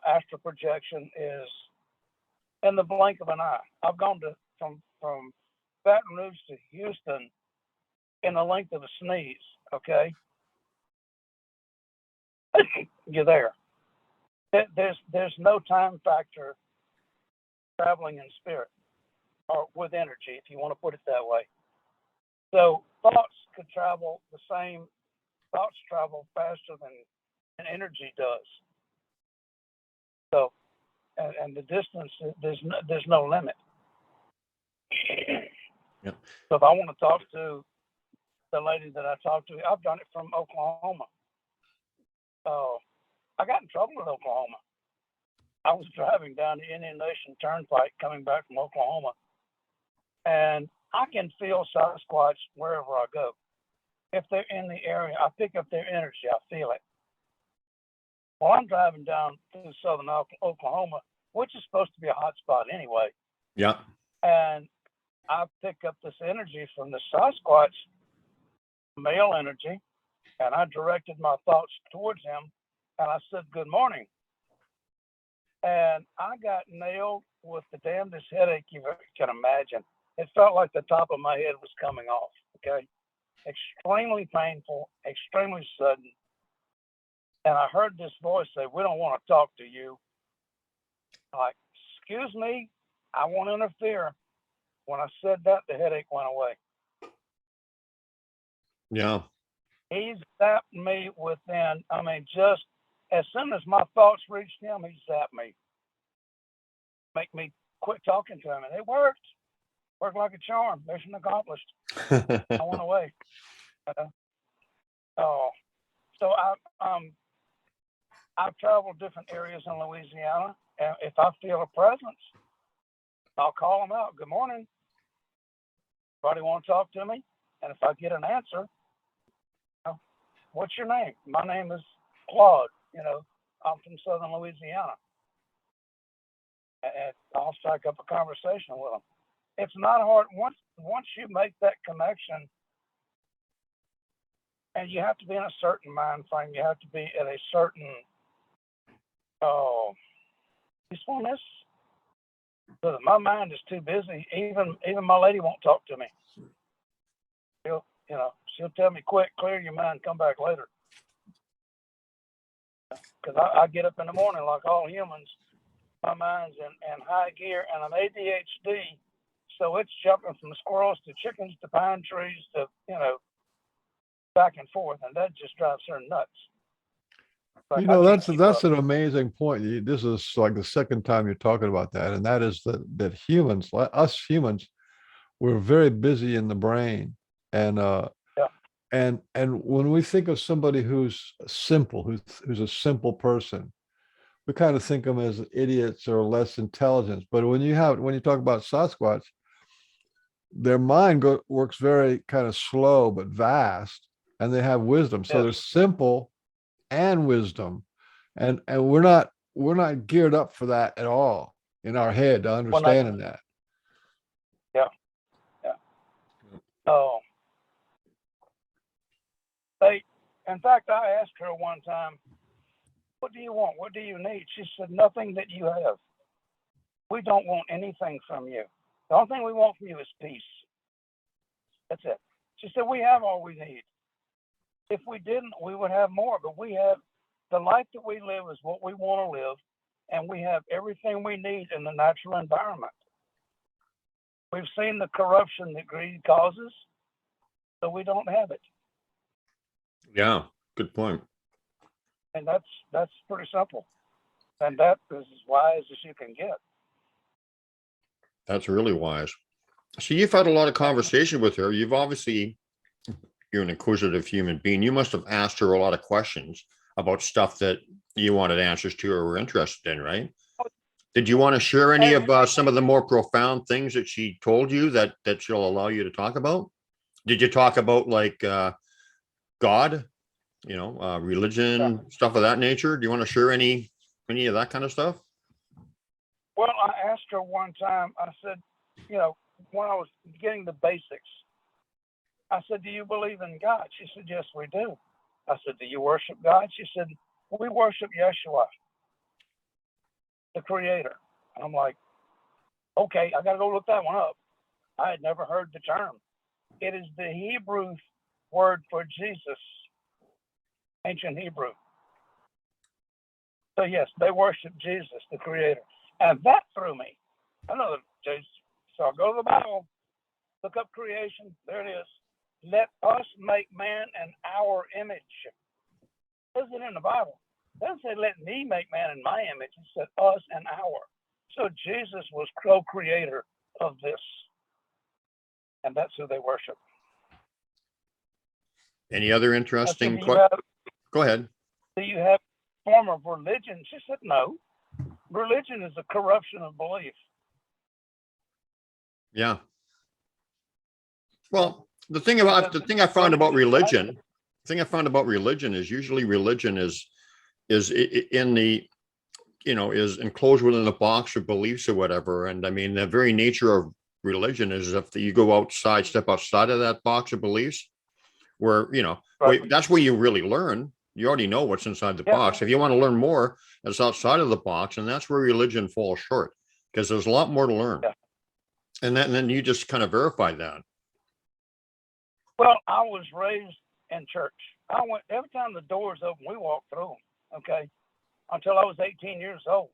Astral projection is in the blink of an eye. I've gone from Baton Rouge to Houston in the length of a sneeze. Okay, you're there. There's no time factor traveling in spirit or with energy, if you want to put it that way. So thoughts could travel the same. Thoughts travel faster than energy does. So, and the distance, there's no limit. Yep. So if I want to talk to the lady that I talked to, I've done it from Oklahoma. I got in trouble in Oklahoma. I was driving down the Indian Nation Turnpike coming back from Oklahoma, and I can feel Sasquatch wherever I go. If they're in the area, I pick up their energy. I feel it. Well, I'm driving down through southern Oklahoma, which is supposed to be a hot spot anyway. Yeah. And I pick up this energy from the Sasquatch, male energy, and I directed my thoughts towards him, and I said, "Good morning." And I got nailed with the damnedest headache you can imagine. It felt like the top of my head was coming off, okay? Extremely painful, extremely sudden. And I heard this voice say, "We don't want to talk to you." I'm like, "Excuse me, I won't interfere." When I said that, the headache went away. Yeah. He zapped me within, just as soon as my thoughts reached him, he zapped me. Make me quit talking to him. And it worked. Worked like a charm. Mission accomplished. I went away. So I've traveled different areas in Louisiana, and if I feel a presence, I'll call them out. "Good morning. Anybody want to talk to me?" And if I get an answer, "What's your name?" "My name is Claude. I'm from southern Louisiana." And I'll strike up a conversation with them. It's not hard. Once you make that connection, and you have to be in a certain mind frame, you have to be at a certain peacefulness. So my mind is too busy. Even my lady won't talk to me. She'll tell me, "Quick, clear your mind, come back later." Because I get up in the morning like all humans. My mind's in high gear, and I'm ADHD, so it's jumping from squirrels to chickens to pine trees to back and forth, and that just drives her nuts. Like, that's an amazing point. This is like the second time you're talking about that, and that is that humans, like us humans, we're very busy in the brain, and Yeah. and when we think of somebody who's simple, who's a simple person, we kind of think of them as idiots or less intelligent. But when you talk about Sasquatch, their mind works very kind of slow but vast, and they have wisdom. So they're simple and wisdom, and we're not geared up for that at all in our head to understanding that. Yeah. Oh. In fact, I asked her one time, "What do you want? What do you need?" She said, "Nothing that you have. We don't want anything from you. The only thing we want from you is peace. That's it." She said, "We have all we need. If we didn't, we would have more, but we have the life that we live is what we want to live, and we have everything we need in the natural environment. We've seen the corruption that greed causes, so we don't have it." Yeah. Good point. And that's pretty simple. And that is as wise as you can get. That's really wise. So you've had a lot of conversation with her. You're an inquisitive human being. You must have asked her a lot of questions about stuff that you wanted answers to or were interested in, right? Did you want to share any of some of the more profound things that she told you that she'll allow you to talk about? Did you talk about like God, religion, stuff of that nature? Do you want to share any of that kind of stuff? Well, I asked her one time, I said, when I was getting the basics, I said, "Do you believe in God?" She said, "Yes, we do." I said, "Do you worship God?" She said, "We worship Yeshua, the creator." And I'm like, okay, I got to go look that one up. I had never heard the term. It is the Hebrew word for Jesus, ancient Hebrew. So yes, they worship Jesus, the creator. And that threw me. I know Jesus. So I go to the Bible, look up creation. There it is. let us make man in our image. It says it in the Bible. It doesn't say let me make man in my image. It said us and our. So Jesus was co-creator of this. And that's who they worship. Any other I said, interesting do questions? Go ahead. you have a form of religion? She said, no. Religion is a corruption of belief. Yeah. Well, the thing I found about religion, is usually religion is in the, is enclosed within a box of beliefs or whatever. And I mean, the very nature of religion is if you go step outside of that box of beliefs, where, Right. that's where you really learn. You already know what's inside the Yeah. box. If you want to learn more, that's outside of the box. And that's where religion falls short, because there's a lot more to learn. Yeah. And then you just kind of verify that. Well, I was raised in church. I went every time the doors open, we walked through them. Okay, until I was 18 years old.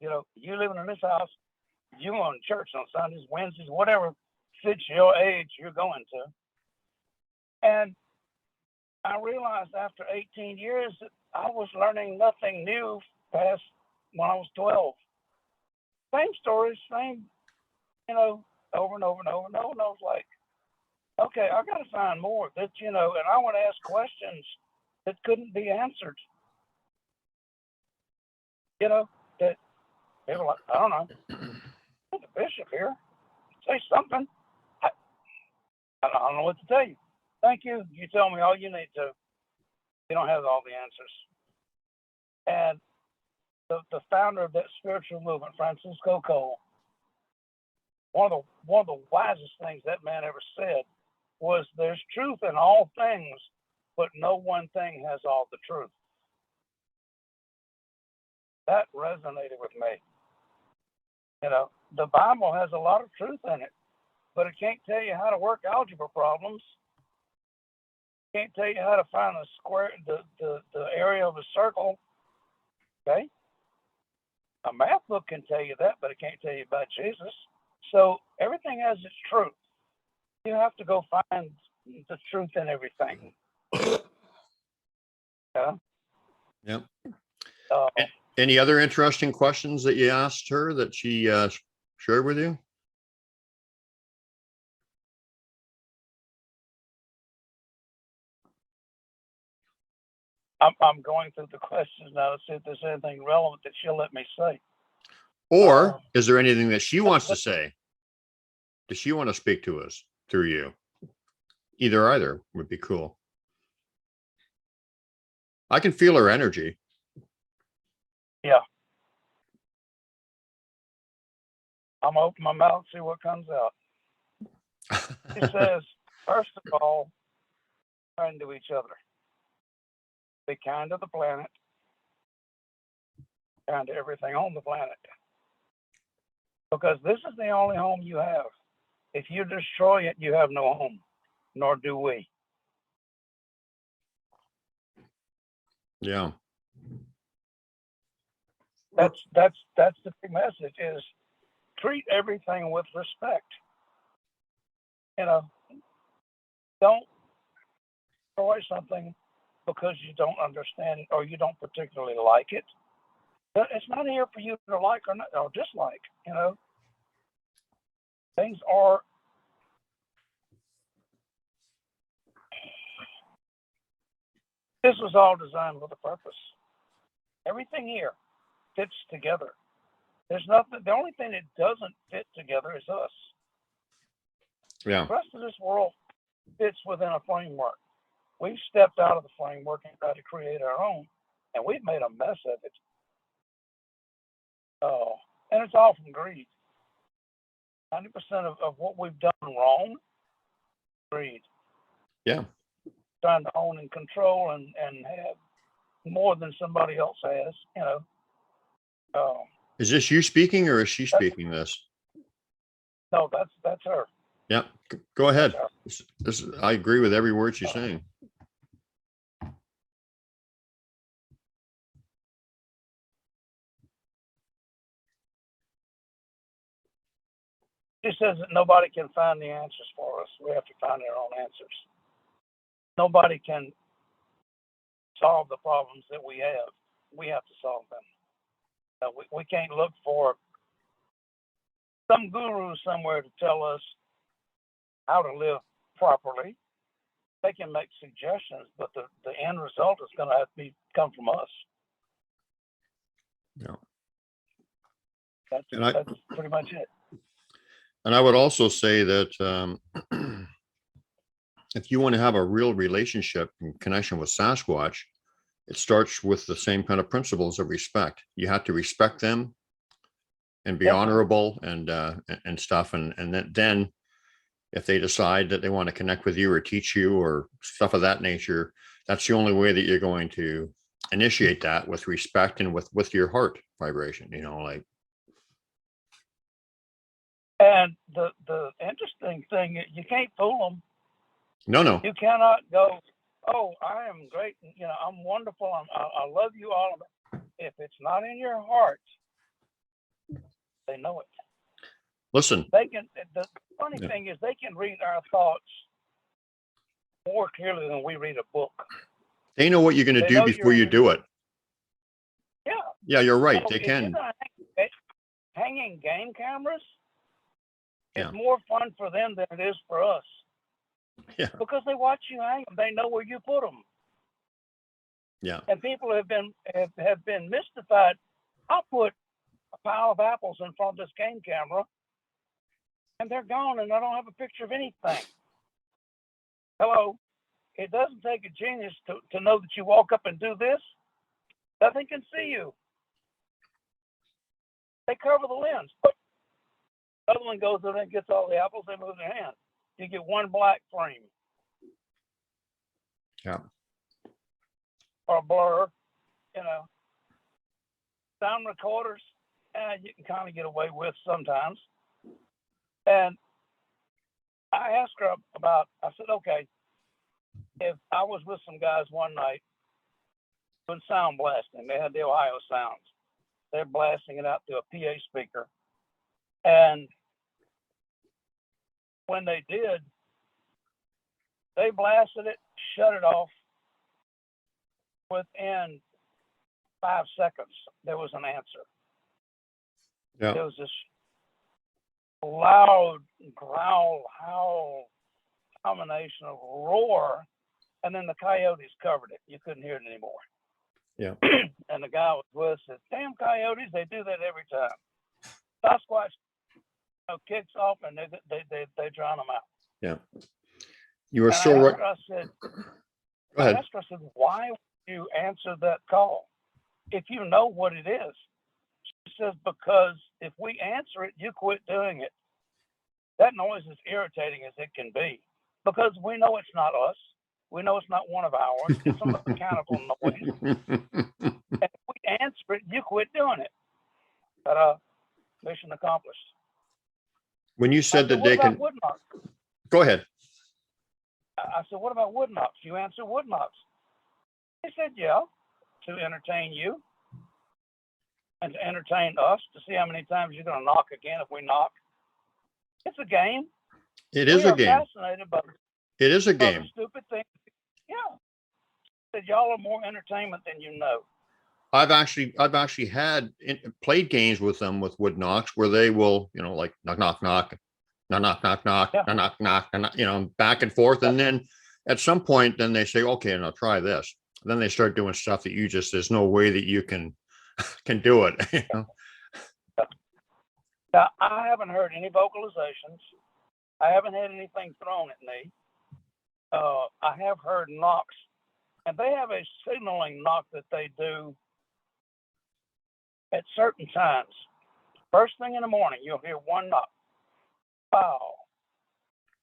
You living in this house, you going to church on Sundays, Wednesdays, whatever fits your age you're going to. And I realized after 18 years that I was learning nothing new past when I was 12. Same stories, same, over and over and over and over. And I was like, okay, I got to find more that, and I want to ask questions that couldn't be answered. That they were like, I don't know. The bishop here, say something. I don't know what to tell you. Thank you. You tell me all you need to. You don't have all the answers. And the founder of that spiritual movement, Francisco Cole, one of the wisest things that man ever said was, there's truth in all things, but no one thing has all the truth. That resonated with me. The Bible has a lot of truth in it, but it can't tell you how to work algebra problems. It can't tell you how to find a square, the area of a circle. Okay? A math book can tell you that, but it can't tell you about Jesus. So everything has its truth. You have to go find the truth in everything. Yeah. Yep. Any other interesting questions that you asked her that she shared with you? I'm going through the questions now to see if there's anything relevant that she'll let me say. Or is there anything that she wants to say? Does she want to speak to us through you? Either would be cool. I can feel her energy. Yeah. I'm gonna open my mouth and see what comes out. She says, first of all, be kind to each other. Be kind to the planet. Kind to everything on the planet. Because this is the only home you have. If you destroy it, you have no home, nor do we. Yeah. That's the big message, is treat everything with respect. Don't destroy something because you don't understand it or you don't particularly like it. But it's not here for you to like or not, or dislike. Things are. This was all designed with a purpose. Everything here fits together. There's nothing. The only thing that doesn't fit together is us. Yeah. The rest of this world fits within a framework. We've stepped out of the framework and tried to create our own, and we've made a mess of it. Oh, and it's all from greed. 90% of what we've done wrong, greed. Yeah. Trying to own and control and have more than somebody else has, Is this you speaking or is she speaking this? No, that's her. Yeah. Go ahead. I agree with every word she's saying. She says that nobody can find the answers for us. We have to find our own answers. nobody can solve the problems that we have. We have to solve them. We can't look for some guru somewhere to tell us how to live properly. They can make suggestions, but the end result is going to have to come from us. Yeah. That's pretty much it. And I would also say that if you want to have a real relationship in connection with Sasquatch, it starts with the same kind of principles of respect. You have to respect them and be honorable and stuff. And then if they decide that they want to connect with you or teach you or stuff of that nature, that's the only way that you're going to initiate that, with respect and with your heart vibration, like. And the interesting thing, you can't fool them. No. You cannot go, oh, I am great. I'm wonderful. I love you all. If it's not in your heart, they know it. Listen. They can. The funny thing is, they can read our thoughts more clearly than we read a book. They know what you're going to do before you do it. Yeah. Yeah, you're right. So they can. Hanging game cameras is more fun for them than it is for us. Yeah. Because they watch you hang them. They know where you put them. Yeah. And people have been mystified. I'll put a pile of apples in front of this game camera, and they're gone, and I don't have a picture of anything. Hello. It doesn't take a genius to know that you walk up and do this. Nothing can see you. They cover the lens. The other one goes in and gets all the apples. They move their hand. You get one black frame. Yeah. Or a blur. Sound recorders, you can kind of get away with sometimes. And I asked her I said, okay, if I was with some guys one night doing sound blasting, they had the Ohio Sounds. They're blasting it out through a PA speaker. And when they did, they blasted it, shut it off. Within 5 seconds, there was an answer. Yeah. There was this loud growl, howl, combination of roar, and then the coyotes covered it. You couldn't hear it anymore. Yeah. And the guy was with us said, damn coyotes, they do that every time. Sasquatch kicks off and they drown them out. Yeah. You are so right. I said, Go ahead. I asked her, I said, why would you answer that call if you know what it is? She says, because if we answer it, you quit doing it. That noise is irritating as it can be, because we know it's not us. We know it's not one of ours. It's a mechanical noise. And if we answer it, you quit doing it. But mission accomplished. When you said that they can, wood knocks? Go ahead. I said, what about wood knocks? You answer wood knocks. He said, yeah, to entertain you and to entertain us, to see how many times you're going to knock again if we knock. It's a game. It is a game. Fascinated by it is a game. Stupid thing. Yeah. Said y'all are more entertainment than you know. I've actually played games with them with wood knocks where they will, like knock, knock, knock, knock, knock, knock, Yeah. knock, knock, knock, back and forth. And then at some point, then they say, okay, and I'll try this. Then they start doing stuff that there's no way that you can do it. Now, I haven't heard any vocalizations. I haven't had anything thrown at me. I have heard knocks, and they have a signaling knock that they do at certain times. First thing in the morning, you'll hear one knock. Wow.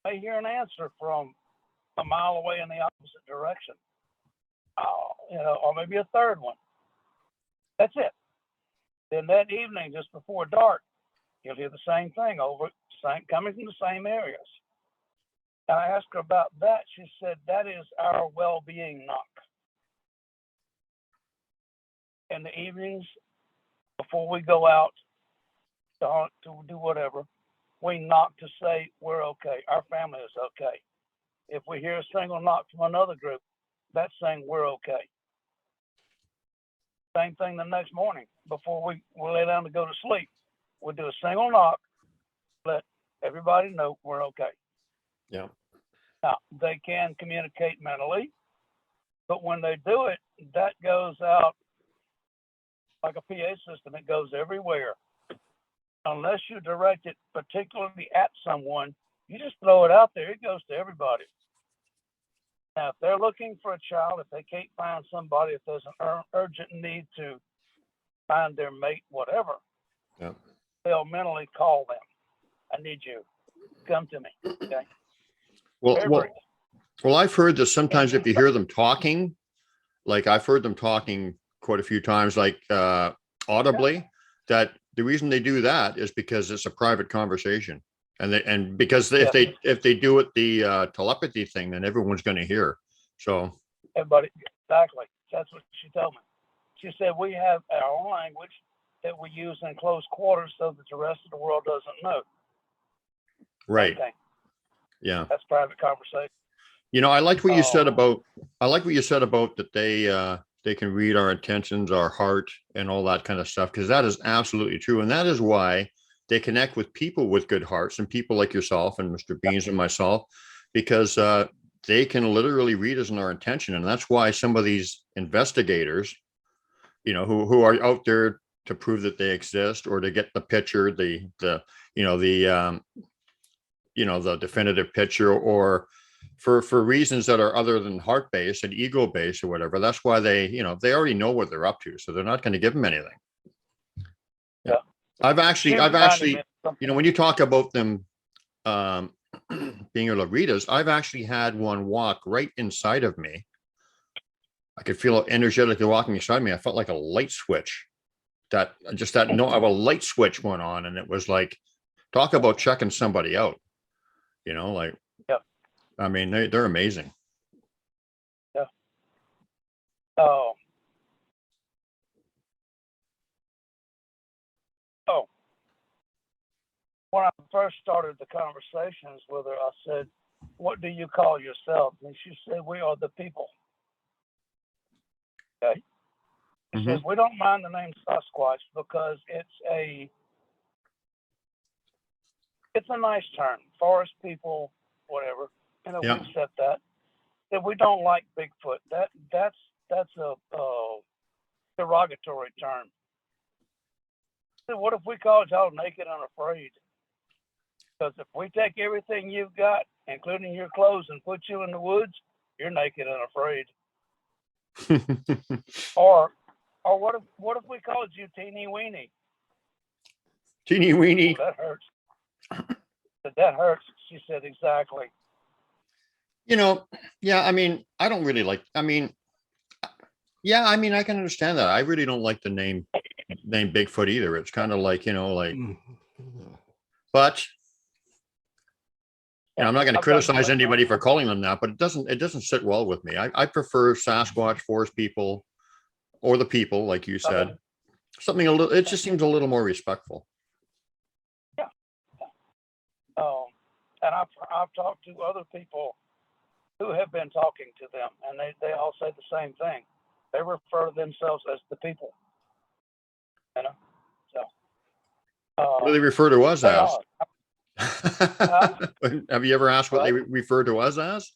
They hear an answer from a mile away in the opposite direction. Or maybe a third one. That's it. Then that evening, just before dark, you'll hear the same thing coming from the same areas. And I asked her about that. She said, that is our well-being knock. In the evenings, before we go out to do whatever, we knock to say we're okay. Our family is okay. If we hear a single knock from another group, that's saying we're okay. Same thing the next morning before we lay down to go to sleep. We'll do a single knock, let everybody know we're okay. Yeah. Now, they can communicate mentally, but when they do it, that goes out like a PA system. It goes everywhere. Unless you direct it particularly at someone, you just throw it out there. It goes to everybody. Now, if they're looking for a child, if they can't find somebody, if there's an urgent need to find their mate, whatever, Yeah. they'll mentally call them. I need you. Come to me. Okay. Well, I've heard that sometimes if you hear them talking, like I've heard them talking quite a few times, like audibly, that the reason they do that is because it's a private conversation. And because if they do it the telepathy thing, then everyone's going to hear. So everybody, exactly. That's what she told me. She said we have our own language that we use in close quarters so that the rest of the world doesn't know. Right. Yeah. That's private conversation. You know, I liked what you said about that they can read our intentions, our heart, and all that kind of stuff, because that is absolutely true. And that is why they connect with people with good hearts and people like yourself and Mr. Beans and myself, because they can literally read us in our intention. And that's why some of these investigators, you know, who are out there to prove that they exist or to get the picture, the definitive picture, or for reasons that are other than heart-based and ego-based or whatever. That's why they already know what they're up to. So they're not going to give them anything. Yeah. I've actually, when you talk about them being able to read us, I've actually had one walk right inside of me. I could feel it energetically walking inside me. I felt like a light switch. Of a light switch went on, and it was like, talk about checking somebody out. You know, like, I mean, they're amazing. Yeah. Oh. When I first started the conversations with her, I said, "What do you call yourself?" And she said, "We are the people." Okay. She says, "We don't mind the name Sasquatch because it's a nice term, forest people, whatever. You know, we accept that. That we don't like Bigfoot. That's a derogatory term. So what if we called y'all naked and afraid? Because if we take everything you've got, including your clothes, and put you in the woods, you're naked and afraid." Or what if we called you teeny weeny? Teeny weeny. Oh, that hurts. That hurts. She said, exactly. You know, yeah, I mean, I don't really like, I mean, yeah, I mean, I can understand that. I really don't like the name Bigfoot either. It's kind of like, but I'm not going to criticize anybody for calling them that, but it doesn't sit well with me. I prefer Sasquatch, forest people, or the people, like you said. Something a little, it just seems a little more respectful. Yeah. And I've talked to other people who have been talking to them, and they all say the same thing. They refer to themselves as the people. You know? So what do they refer to us as? Have you ever asked what they refer to us as?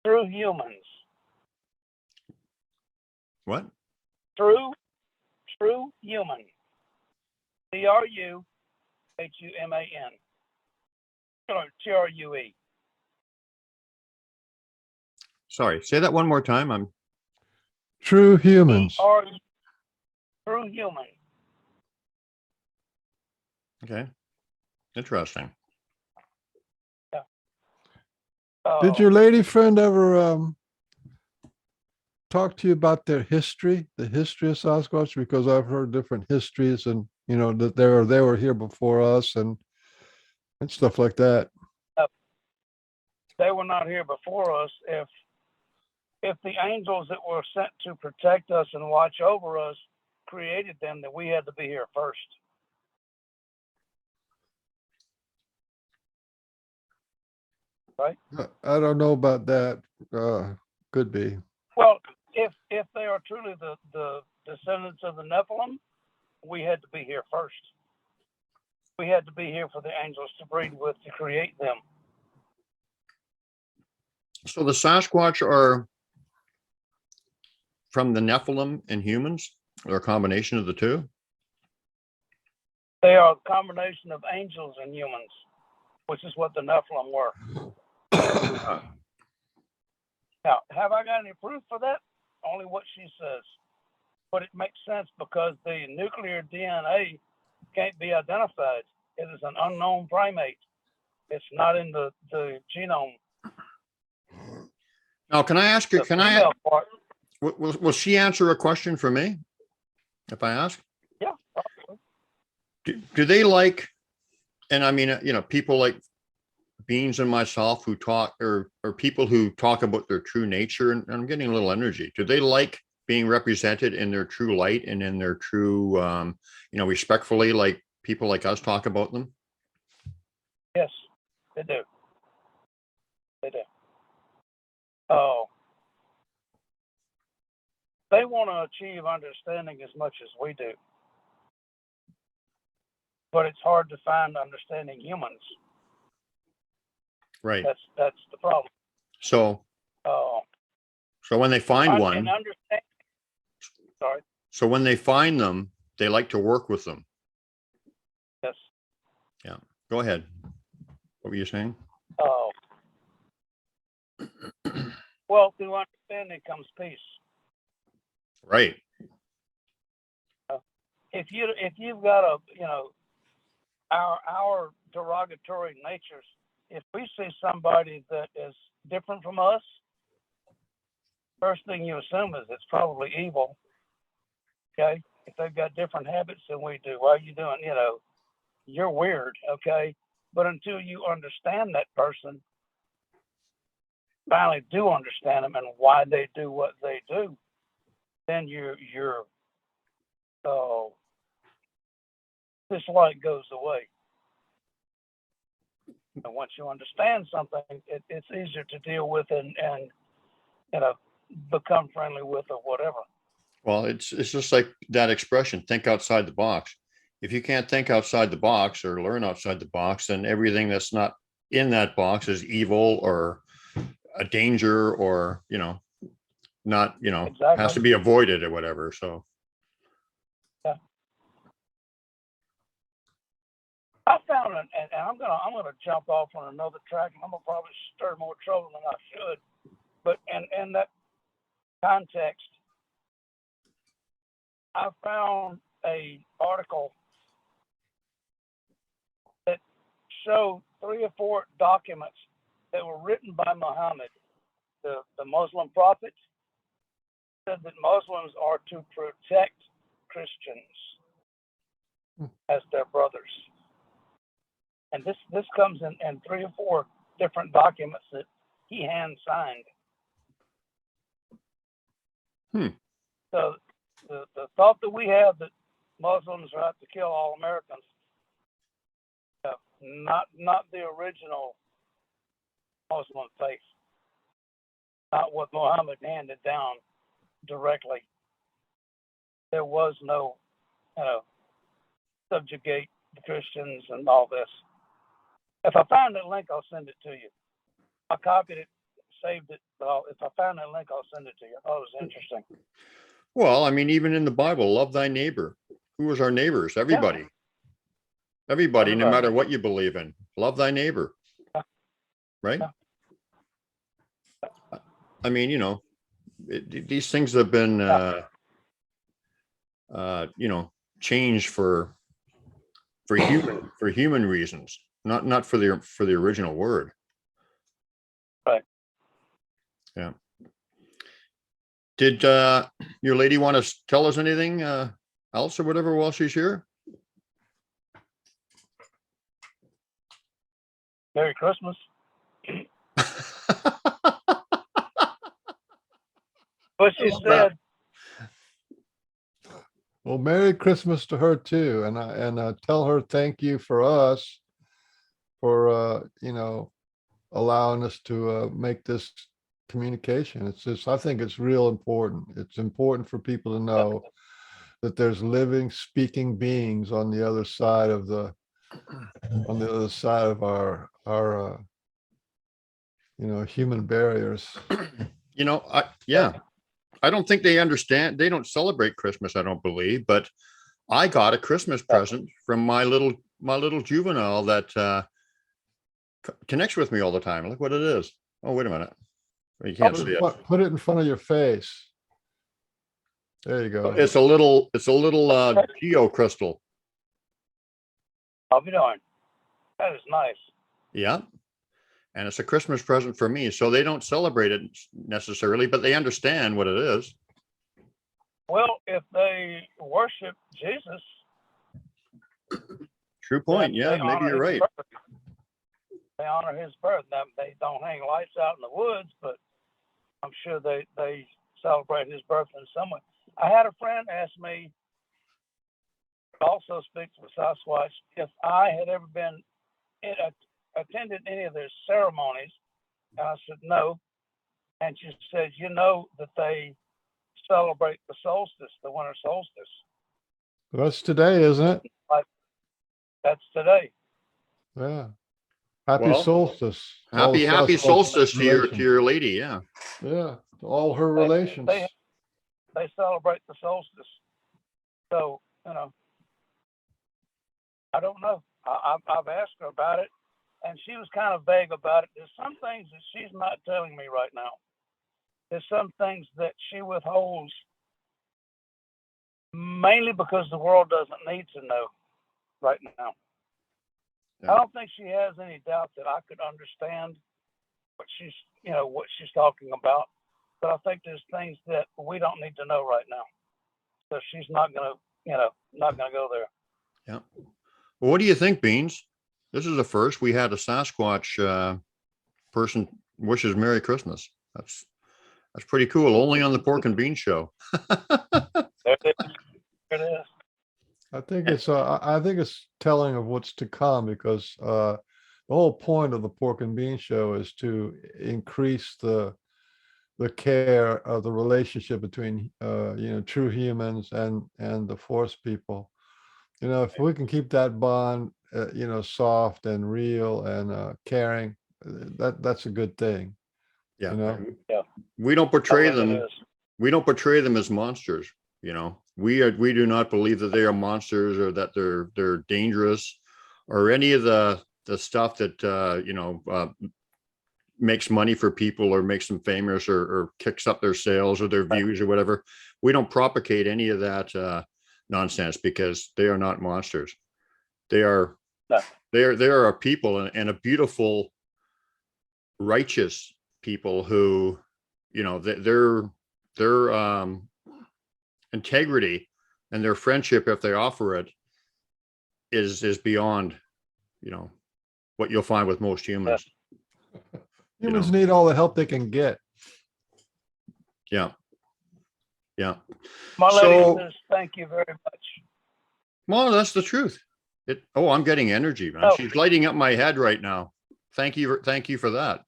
True humans. What? True human. TRUHUMAN. TRUE. Sorry, say that one more time. I'm true humans. True human. Okay. Interesting. Yeah. Did your lady friend ever talk to you about their history, the history of Sasquatch? Because I've heard different histories, and that they were here before us and stuff like that. They were not here before us. If the angels that were sent to protect us and watch over us created them, then we had to be here first. right? I don't know about that. Could be. Well, if they are truly the descendants of the Nephilim, we had to be here first. We had to be here for the angels to breed with to create them. So the Sasquatch are from the Nephilim and humans, or a combination of the two? They are a combination of angels and humans, which is what the Nephilim were. Now, have I got any proof for that? Only what she says. But it makes sense because the nuclear DNA can't be identified. It is an unknown primate. It's not in the genome. Now, can I ask you, The female part, will she answer a question for me if I ask? yeah, probably. Do they like, and I mean, people like Beans and myself who talk, or people who talk about their true nature, and I'm getting a little energy. Do they like being represented in their true light and in their true, respectfully, like people like us talk about them? Yes, they do. They do. Oh, they want to achieve understanding as much as we do, but it's hard to find understanding humans. Right. That's the problem. So when they find one, And understand. Sorry. so when they find them, they like to work with them. Yes. Yeah. Go ahead. What were you saying? Oh. Well, through understanding comes peace. Right. If you've got our derogatory natures, if we see somebody that is different from us, first thing you assume is it's probably evil. Okay? If they've got different habits than we do, why are you doing, you're weird, okay? But until you understand that person, finally do understand them and why they do what they do, then your dislike goes away. And once you understand something, it's easier to deal with and become friendly with or whatever. Well, it's just like that expression, think outside the box. If you can't think outside the box or learn outside the box, then everything that's not in that box is evil or a danger or, not, Exactly. has to be avoided or whatever. So. Yeah. I found it, and I'm gonna jump off on another track, and I'm gonna probably stir more trouble than I should. But in that context, I found a article that showed 3 or 4 documents that were written by Muhammad, the Muslim prophet, said that Muslims are to protect Christians as their brothers. And this comes in 3 or 4 different documents that he hand signed. So the thought that we have that Muslims are out to kill all Americans, not the original Muslim faith, not what Muhammad handed down directly. There was no, subjugate the Christians and all this. If I find that link, I'll send it to you. I copied it, saved it, but if I find that link, I'll send it to you. I thought it was interesting. Well, I mean, even in the Bible, love thy neighbor. Who was our neighbors? Everybody. Yeah. Everybody, no matter what you believe in, love thy neighbor. Right? Yeah. I mean, these things have been, changed for human reasons, not for the original word. Right. Yeah. Did your lady want to tell us anything else or whatever while she's here? Merry Christmas. But she said, Well, Merry Christmas to her too, and tell her thank you for us for allowing us to make this communication. It's just, I think it's real important. It's important for people to know that there's living, speaking beings on the other side of our human barriers. Yeah, I don't think they understand. They don't celebrate Christmas, I don't believe, but I got a Christmas present from my little juvenile that connects with me all the time. Look what it is. Oh, wait a minute. You can't see it. Put it in front of your face. There you go. It's a little geo crystal. I'll be darned. That is nice. Yeah. And it's a Christmas present for me. So they don't celebrate it necessarily, but they understand what it is. Well, if they worship Jesus. True point. Yeah, maybe you're right. They honor his birth. Now, they don't hang lights out in the woods, but I'm sure they celebrate his birth in some way. I had a friend ask me, also speaks for Sasquatch, if I had ever been attended any of their ceremonies. And I said, no. And she said, that they celebrate the solstice, the winter solstice. That's today, isn't it? That's today. Yeah. Happy solstice. Happy solstice to your lady. Yeah. Yeah. To all her relations. They celebrate the solstice. So, I don't know. I've asked her about it, and she was kind of vague about it. There's some things that she's not telling me right now. There's some things that she withholds, mainly because the world doesn't need to know right now. Yeah. I don't think she has any doubt that I could understand what she's talking about. But I think there's things that we don't need to know right now. So she's not gonna go there. Yeah. Well, what do you think, Beans? This is the first we had a Sasquatch person wishes Merry Christmas. That's pretty cool. Only on the Pork and Beans show. There it is. I think it's telling of what's to come, because the whole point of the Pork and Beans show is to increase the care of the relationship between true humans and the Force people. If we can keep that bond soft and real and caring, that's a good thing. Yeah. We don't portray them. We don't portray them as monsters. We do not believe that they are monsters or that they're dangerous or any of the stuff that makes money for people or makes them famous or kicks up their sales or their views or whatever. We don't propagate any of that nonsense, because they are not monsters. They are a people and a beautiful, righteous people who, their integrity and their friendship, if they offer it, is beyond, what you'll find with most humans. Humans need all the help they can get. Yeah. My lady says, thank you very much. Well, that's the truth. I'm getting energy, man. She's lighting up my head right now. Thank you for that.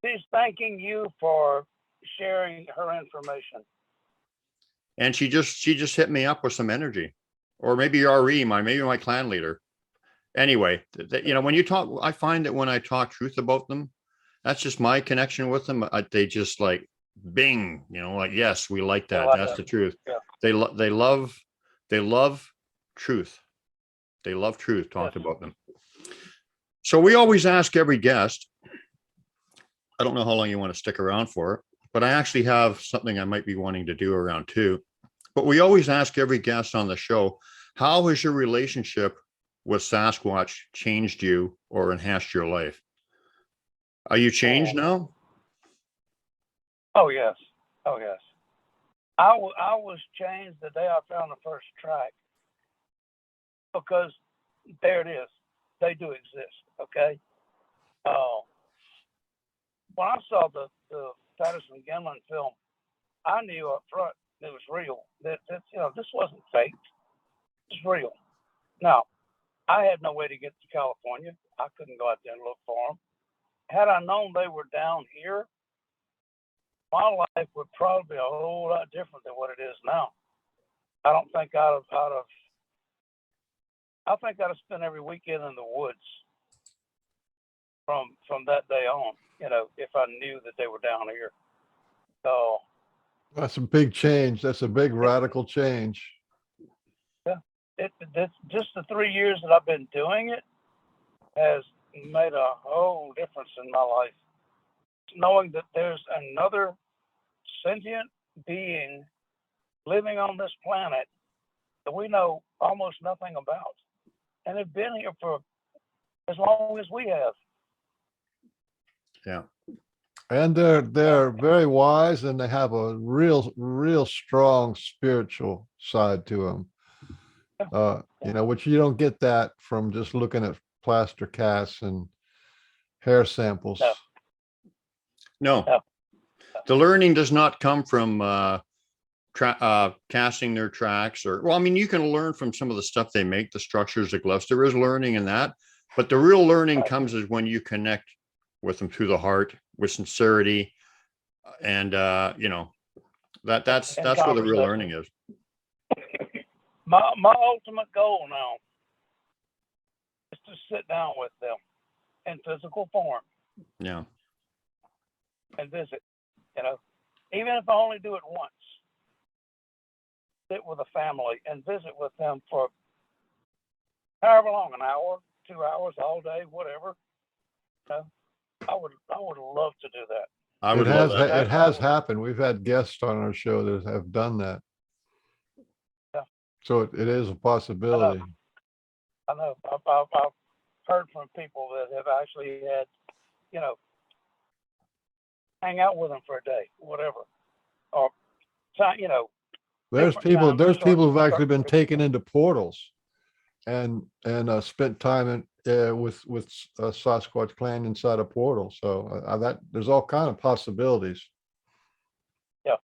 She's thanking you for sharing her information. And she just hit me up with some energy, or maybe RE, maybe my clan leader. Anyway, when you talk, I find that when I talk truth about them, that's just my connection with them. They just like, bing, yes, we like that. That's the truth. Yeah. They love truth. They love truth talked about them. So we always ask every guest, I don't know how long you want to stick around for, but I actually have something I might be wanting to do around too. But we always ask every guest on the show, how has your relationship with Sasquatch changed you or enhanced your life? Are you changed now? Oh yes. I was changed the day I found the first track, because there it is. They do exist. Okay. When I saw the Patterson Gimlin film, I knew up front it was real. That this wasn't faked. It's real. Now, I had no way to get to California. I couldn't go out there and look for them. had I known they were down here, my life would probably be a whole lot different than what it is now. I don't think I think I'd have spent every weekend in the woods from that day on, if I knew that they were down here. So That's a big change. That's a big radical change. yeah, it's just the 3 years that I've been doing it has made a whole difference in my life. Knowing that there's another sentient being living on this planet that we know almost nothing about, and have been here for as long as we have. Yeah. And they're very wise, and they have a real strong spiritual side to them. Which you don't get that from just looking at plaster casts and hair samples. No. The learning does not come from casting their tracks, you can learn from some of the stuff they make, the structures, the gloves. There is learning in that, but the real learning comes is when you connect with them through the heart, with sincerity, and that's where the real learning is. My ultimate goal now is to sit down with them in physical form. Yeah. And visit, even if I only do it once. Sit with a family and visit with them for however long, an hour, 2 hours, all day, whatever. I would love to do that. I would love that. It has happened. We've had guests on our show that have done that. Yeah. So it is a possibility. I know. I've heard from people that have actually had, hang out with them for a day, whatever, or There's people who've actually been start- taken into portals and spent time with Sasquatch clan inside a portal. So that there's all kind of possibilities. Yeah,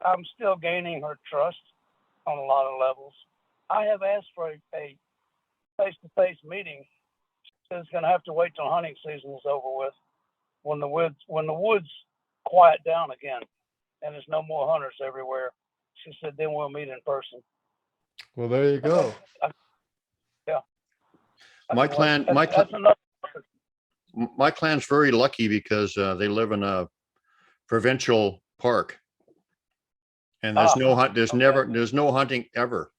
I'm still gaining her trust on a lot of levels. I have asked for a face-to-face meeting. It's going to have to wait till hunting season is over with, when the woods quiet down again, and there's no more hunters everywhere. She said, then we'll meet in person. Well, there you go. Yeah. My clan's very lucky because they live in a provincial park, and there's no hunting ever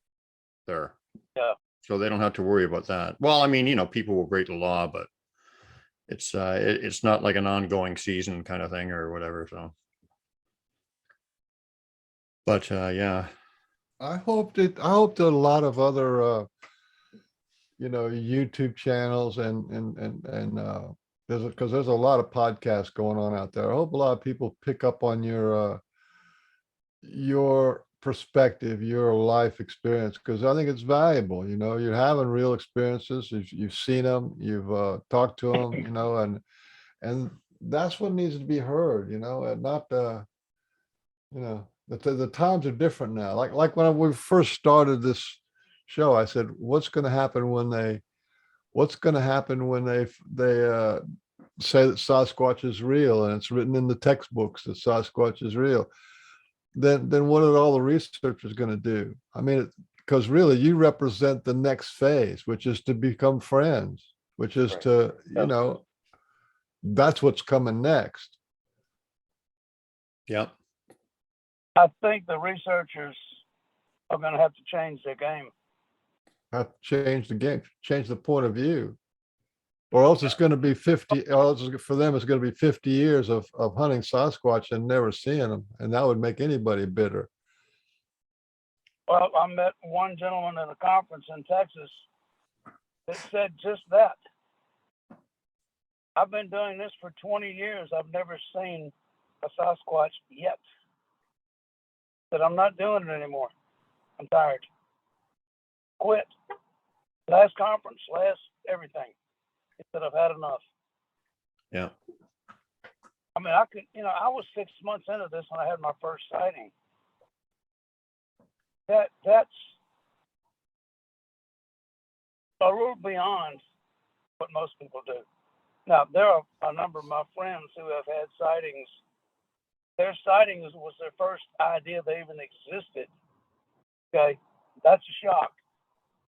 there. Yeah. So they don't have to worry about that. Well, people will break the law, but it's not like an ongoing season kind of thing or whatever. So, but yeah. I hope that a lot of other YouTube channels and there's a lot of podcasts going on out there. I hope a lot of people pick up on your perspective, your life experience, because I think it's valuable. You're having real experiences. You've seen them, you've talked to them, and that's what needs to be heard, and not the times are different now. Like when we first started this show, I said, what's going to happen when they say that Sasquatch is real, and it's written in the textbooks that Sasquatch is real? Then what are all the researchers going to do? Because really you represent the next phase, which is to become friends, which is to, that's what's coming next. Yep. I think the researchers are going to have to change their game. Have to change the game, change the point of view. Or else it's going to be 50, or else for them, it's going to be 50 years of hunting Sasquatch and never seeing them. And that would make anybody bitter. Well, I met one gentleman at a conference in Texas that said just that. I've been doing this for 20 years. I've never seen a Sasquatch yet. But I'm not doing it anymore. I'm tired. Quit. Last conference, last everything. He said, I've had enough. Yeah. I was 6 months into this when I had my first sighting. That's a little beyond what most people do. Now, there are a number of my friends who have had sightings. Their sightings was their first idea they even existed. Okay, that's a shock.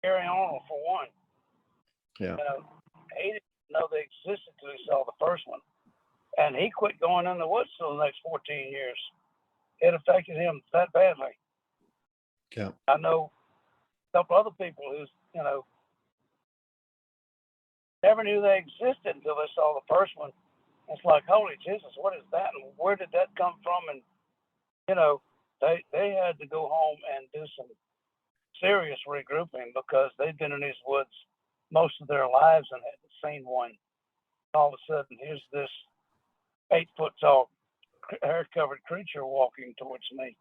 Gary Arnold, for one. Yeah. He didn't know they existed till he saw the first one. And he quit going in the woods for the next 14 years. It affected him that badly. Yeah. I know a couple other people who, never knew they existed until they saw the first one. It's like, holy Jesus, what is that? And where did that come from? And, they had to go home and do some serious regrouping because they'd been in these woods most of their lives and hadn't seen one. All of a sudden, here's this 8-foot tall, hair-covered creature walking towards me.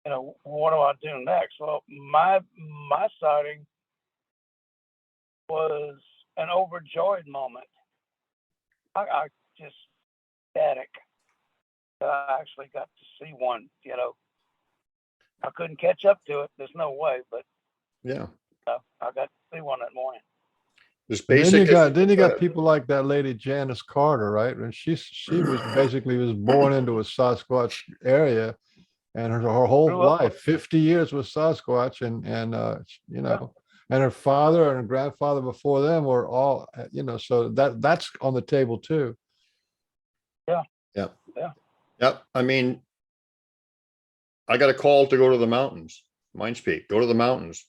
What do I do next? Well, my sighting was an overjoyed moment. I just ecstatic that I actually got to see one. I couldn't catch up to it. There's no way, but Yeah. I got to see one that morning. This Then basic. you got people like that lady Janice Carter, right? And she was basically was born into a Sasquatch area, and her whole life, 50 years with Sasquatch, and and her father and her grandfather before them were all, so that's on the table too. Yeah. Yeah. Yeah. Yep. I mean, I got a call to go to the mountains, Mindspeak, go to the mountains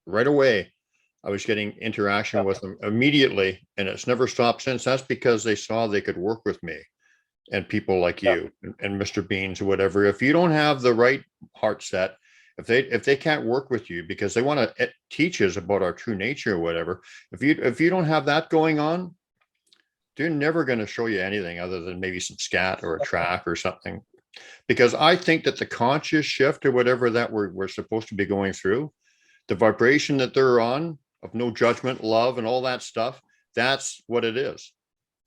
right away. I was getting interaction with them immediately, and it's never stopped since. That's because they saw they could work with me and people like you and Mr. Beans or whatever. If you don't have the right heart set, if they can't work with you because they want to teach us about our true nature or whatever, if you don't have that going on, they're never going to show you anything other than maybe some scat or a track or something. Because I think that the conscious shift or whatever that we're supposed to be going through, the vibration that they're on of no judgment, love, and all that stuff, that's what it is.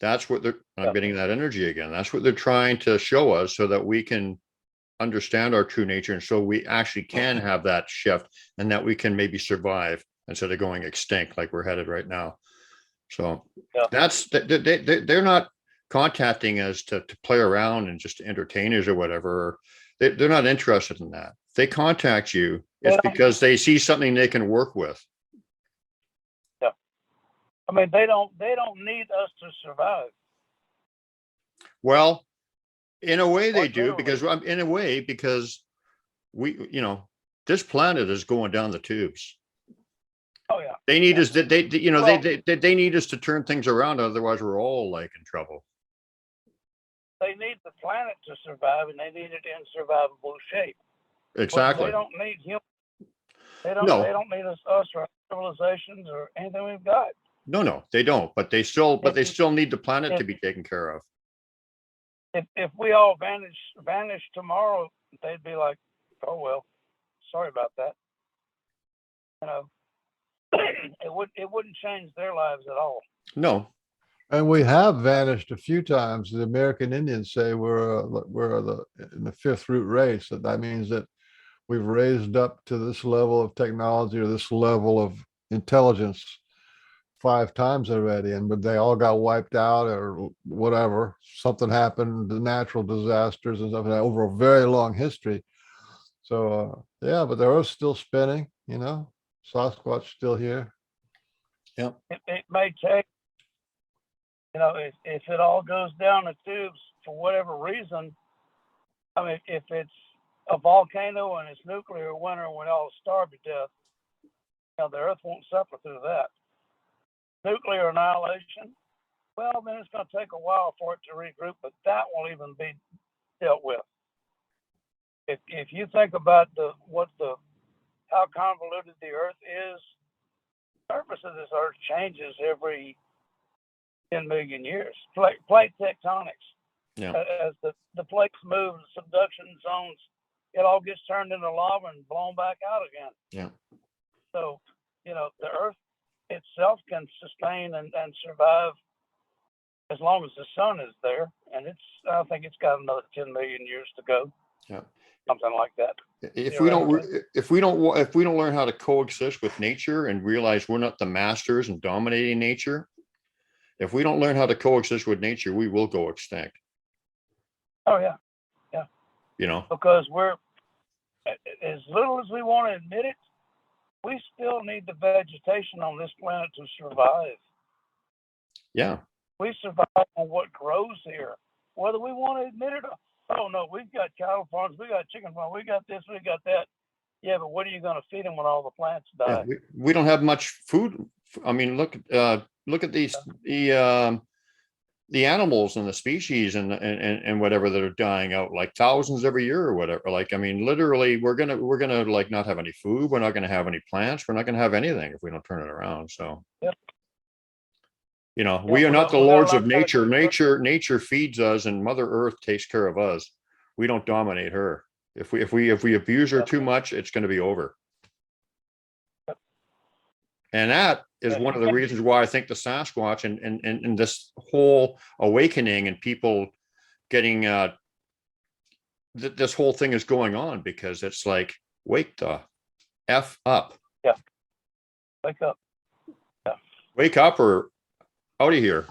That's what I'm getting that energy again. That's what they're trying to show us so that we can understand our true nature. And so we actually can have that shift and that we can maybe survive instead of going extinct like we're headed right now. So they're not contacting us to play around and just entertain us or whatever. They're not interested in that. If they contact you, it's because they see something they can work with. Yeah. I mean, they don't need us to survive. Well, in a way they do, because we, this planet is going down the tubes. Oh yeah. They need us. They need us to turn things around. Otherwise, we're all like in trouble. They need the planet to survive, and they need it in survivable shape. Exactly. But they don't need humans. They don't need us or civilizations or anything we've got. No, they don't. But they still need the planet to be taken care of. If we all vanish tomorrow, they'd be like, "Oh well, sorry about that." It wouldn't change their lives at all. No. And we have vanished a few times. The American Indians say we're in the fifth root race. That means that we've raised up to this level of technology or this level of intelligence 5 times already, but they all got wiped out or whatever. Something happened, the natural disasters and stuff like that over a very long history. So but the Earth's still spinning. Sasquatch still here. Yeah. It may take. If it all goes down the tubes for whatever reason, I mean, if it's a volcano and it's nuclear winter and we all starve to death, the Earth won't suffer through that. Nuclear annihilation, well, then it's going to take a while for it to regroup, but that won't even be dealt with. If you think about how convoluted the Earth is, the surface of this Earth changes every 10 million years. Plate tectonics. Yeah. As the plates move, subduction zones, it all gets turned into lava and blown back out again. Yeah. So, the Earth itself can sustain and survive as long as the sun is there. And I think it's got another 10 million years to go. Yeah. Something like that. If we don't learn how to coexist with nature and realize we're not the masters and dominating nature, If we don't learn how to coexist with nature, we will go extinct. Oh yeah, You know, because we're, as little as we want to admit it, we still need the vegetation on this planet to survive. yeah. We survive on what grows here, whether we want to admit it or oh no, we've got cattle farms, we got chicken farms, we got this, we got that. Yeah, but what are you going to feed them when all the plants die? Yeah, we don't have much food. I mean, look at these the animals and the species and whatever that are dying out, like thousands every year or whatever. Like, I mean, literally, we're gonna like not have any food. We're not gonna have any plants. We're not gonna have anything if we don't turn it around. So, Yep. you know, Yeah, we are not the we got a lords lot of nature. Nature feeds us, and Mother Earth takes care of us. We don't dominate her. If we abuse her too much, it's going to be over. And that is one of the reasons why I think the Sasquatch and this whole awakening and people getting this whole thing is going on, because it's like, wake the F up. Yeah. Wake up. Yeah. Wake up or out of here.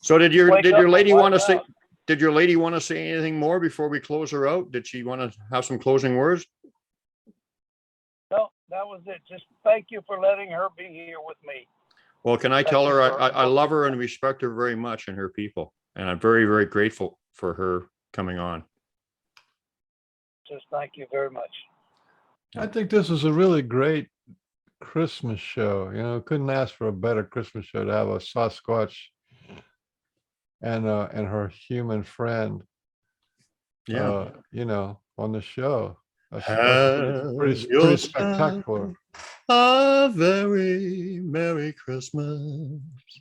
So did your lady want to say? Did your lady want to say anything more before we close her out? Did she want to have some closing words? No, that was it. Just thank you for letting her be here with me. Well, can I tell her I love her and respect her very much and her people. And I'm very, very grateful for her coming on. Just thank you very much. I think this is a really great Christmas show. You know, couldn't ask for a better Christmas show to have a Sasquatch and her human friend, Yeah. you know, on the show. That's pretty spectacular. A very Merry Christmas.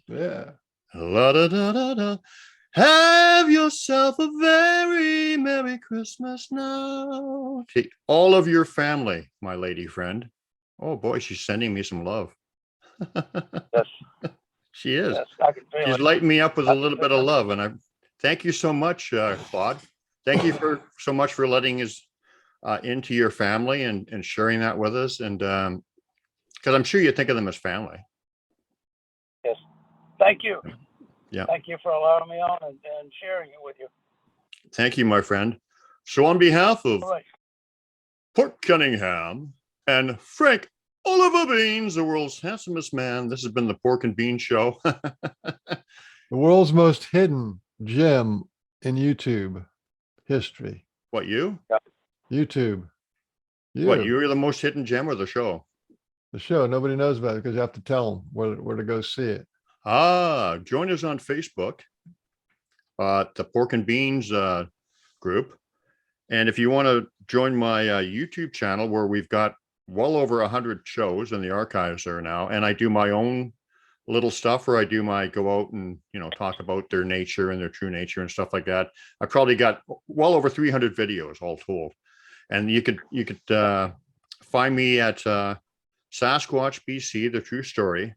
Yeah. La, da, da, da, da. Have yourself a very Merry Christmas now. To all of your family, my lady friend. Oh boy, she's sending me some love. Yes. She is. Yes, I can feel She's it. lighting me up with a little bit of love. And I thank you so much, Claude. Thank you so much for letting us into your family and sharing that with us. And because I'm sure you think of them as family. Yes. Thank you. Yeah. Thank you for allowing me on and sharing it with you. Thank you, my friend. So on behalf of All right. Port Cunningham and Frank Oliver Beans, the world's handsomest man, this has been the Pork and Bean Show. The world's most hidden gem in YouTube history. What, you? YouTube. What, you're the most hidden gem or the show? The show. Nobody knows about it because you have to tell them where to go see it. Join us on Facebook, the Pork and Beans group. And if you want to join my YouTube channel, where we've got well over 100 shows in the archives there now, and I do my own little stuff where I go out and, you know, talk about their nature and their true nature and stuff like that. I probably got well over 300 videos all told. And you could find me at Sasquatch BC, the true story,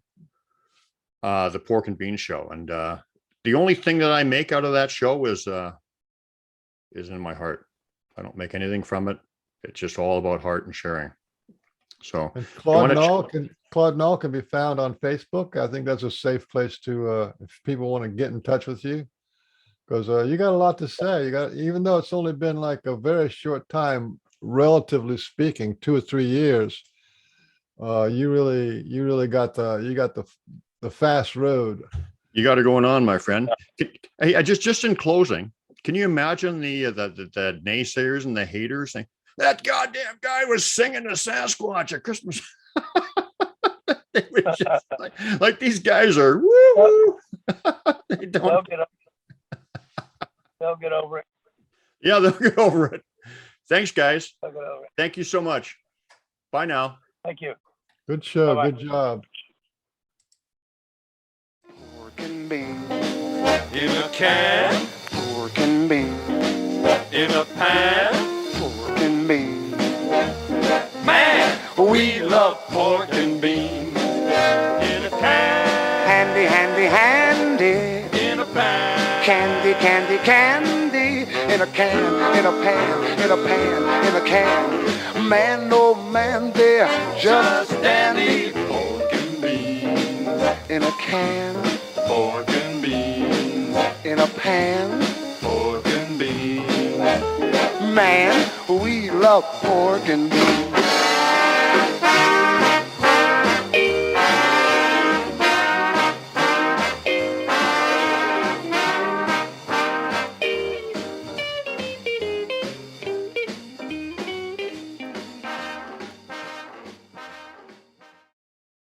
the Pork and Bean Show. And the only thing that I make out of that show is in my heart. I don't make anything from it. It's just all about heart and sharing. So and Claude Nall can be found on Facebook. I think that's a safe place to if people want to get in touch with you, because you got a lot to say. You got, even though it's only been like a very short time, relatively speaking, 2 or 3 years. You really got the fast road. You got it going on, my friend. Hey, just in closing, can you imagine the naysayers and the haters saying that goddamn guy was singing to Sasquatch at Christmas? They were just like these guys are woo. They don't. They'll get over it. Yeah, they'll get over it. Thanks, guys. They'll get over it. Thank you so much. Bye now. Thank you. Good show. Bye-bye. Good job. Pork and beans In a can, pork and beans in a pan. pork and beans Man, we love pork and beans. In a can, handy handy handy in a pan. candy candy candy in a can, in a pan, in a pan, in a can. Man, oh man, they're just Just dandy pork and beans. in a can. pork and beans. in a pan. Pork and beans. Man, we love pork and beans.